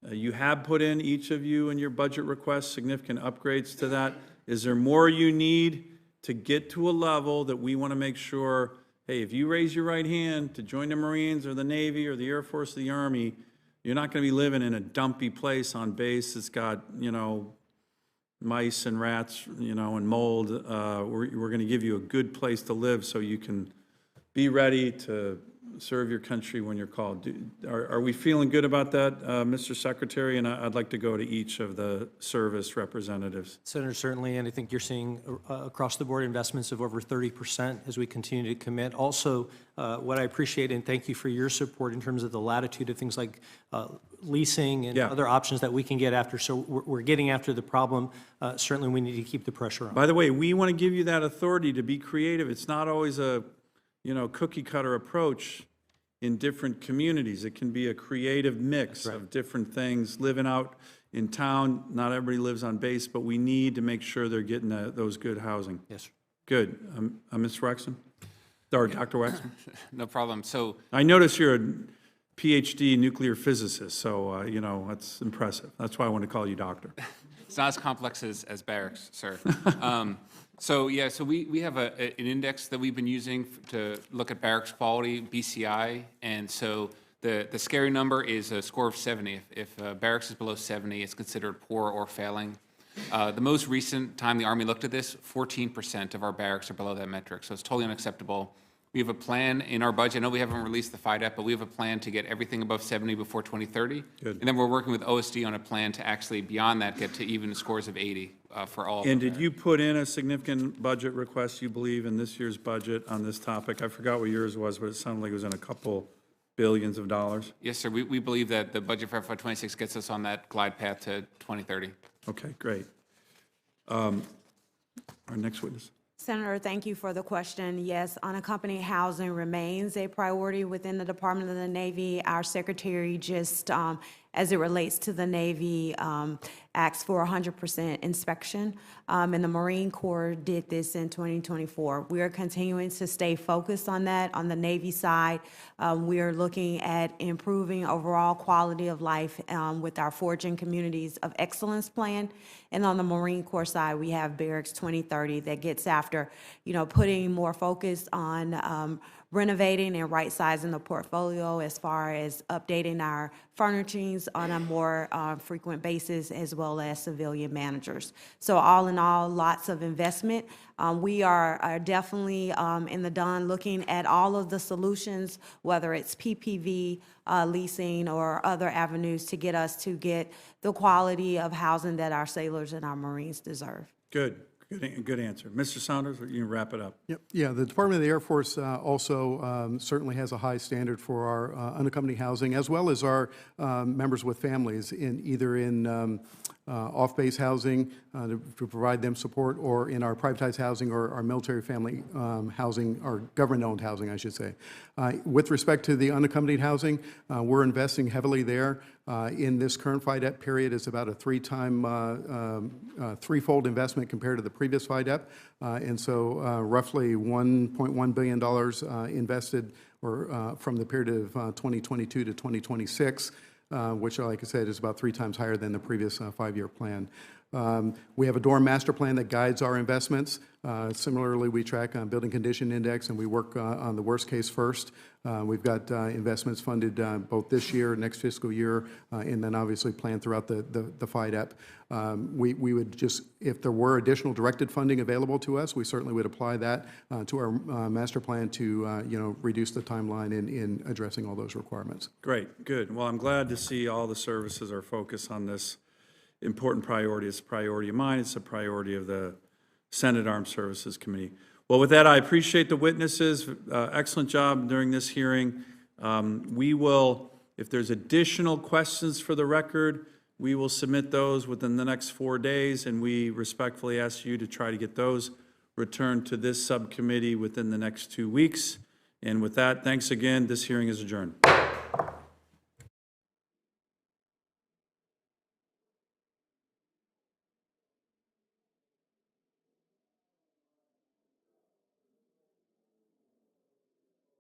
You have put in, each of you, in your budget requests, significant upgrades to that. Is there more you need to get to a level that we want to make sure, hey, if you raise your right hand to join the Marines or the Navy or the Air Force or the Army, you're not going to be living in a dumpy place on base that's got, mice and rats, and mold. We're going to give you a good place to live so you can be ready to serve your country when you're called. Are we feeling good about that, Mr. Secretary? And I'd like to go to each of the service representatives. Senator, certainly, and I think you're seeing across-the-board investments of over 30% as we continue to commit. Also, what I appreciate, and thank you for your support in terms of the latitude of things like leasing and other options that we can get after. So we're getting after the problem. Certainly, we need to keep the pressure on. By the way, we want to give you that authority to be creative. It's not always a cookie-cutter approach in different communities. It can be a creative mix of different things. Living out in town, not everybody lives on base, but we need to make sure they're getting those good housing. Yes, sir. Good. Mr. Waksman? Or Dr. Waksman? No problem. So I notice you're a PhD nuclear physicist, so, you know, that's impressive. That's why I want to call you doctor. It's not as complex as barracks, sir. So we have an index that we've been using to look at barracks quality, BCI, and so the scary number is a score of 70. If barracks is below 70, it's considered poor or failing. The most recent time the Army looked at this, 14% of our barracks are below that metric, so it's totally unacceptable. We have a plan in our budget. I know we haven't released the FIDEP, but we have a plan to get everything above 70 before 2030. Good. And then we're working with OSD on a plan to actually, beyond that, get to even scores of 80 for all of And our did barracks. you put in a significant budget request, you believe, in this year's budget on this topic? I forgot what yours was, but it sounded like it was in a couple billions of dollars. Yes, sir. We believe that the budget for FY26 gets us on that glide path to 2030. Okay, great. Our next witness. Senator, thank you for the question. Yes, unaccompanied housing remains a priority within the Department of the Navy. Our Secretary just, as it relates to the Navy, asked for 100% inspection, and the Marine Corps did this in 2024. We are continuing to stay focused on that. On the Navy side, we are looking at improving overall quality of life with our Forging Communities of Excellence plan. And on the Marine Corps side, we have Barracks 2030 that gets after, you know, putting more focus on renovating and right-sizing the portfolio as far as updating our furnishings on a more frequent basis, as well as civilian managers. So all in all, lots of investment. We are definitely in the done looking at all of the solutions, whether it's PPV, leasing, or other avenues to get us to get the quality of housing that our sailors and our Marines deserve. Good answer. Mr. Saunders, you can wrap it up. Yep. Yeah, the Department of the Air Force also certainly has a high standard for our unaccompanied housing, as well as our members with families in either in off-base housing to provide them support, or in our privatized housing or our military family housing, or government-owned housing, I should say. With respect to the unaccompanied housing, we're investing heavily there. In this current FIDEP period, it's about a threefold investment compared to the previous FIDEP. And so roughly $1.1 billion invested from the period of 2022 to 2026, which, like I said, is about 3 times higher than the previous 5-year plan. We have a dorm master plan that guides our investments. Similarly, we track on building condition index, and we work on the worst case first. We've got investments funded both this year, next fiscal year, and then obviously planned throughout the FIDEP. We would just, if there were additional directed funding available to us, we certainly would apply that to our master plan to reduce the timeline in addressing all those requirements. Great, good. Well, I'm glad to see all the services are focused on this important priority. It's a priority of mine. It's a priority of the Senate Armed Services Committee. Well, with that, I appreciate the witnesses. Excellent job during this hearing. We will, if there's additional questions for the record, we will submit those within the next 4 days, and we respectfully ask you to try to get those returned to this subcommittee within the next 2 weeks. And with that, thanks again. This hearing is adjourned.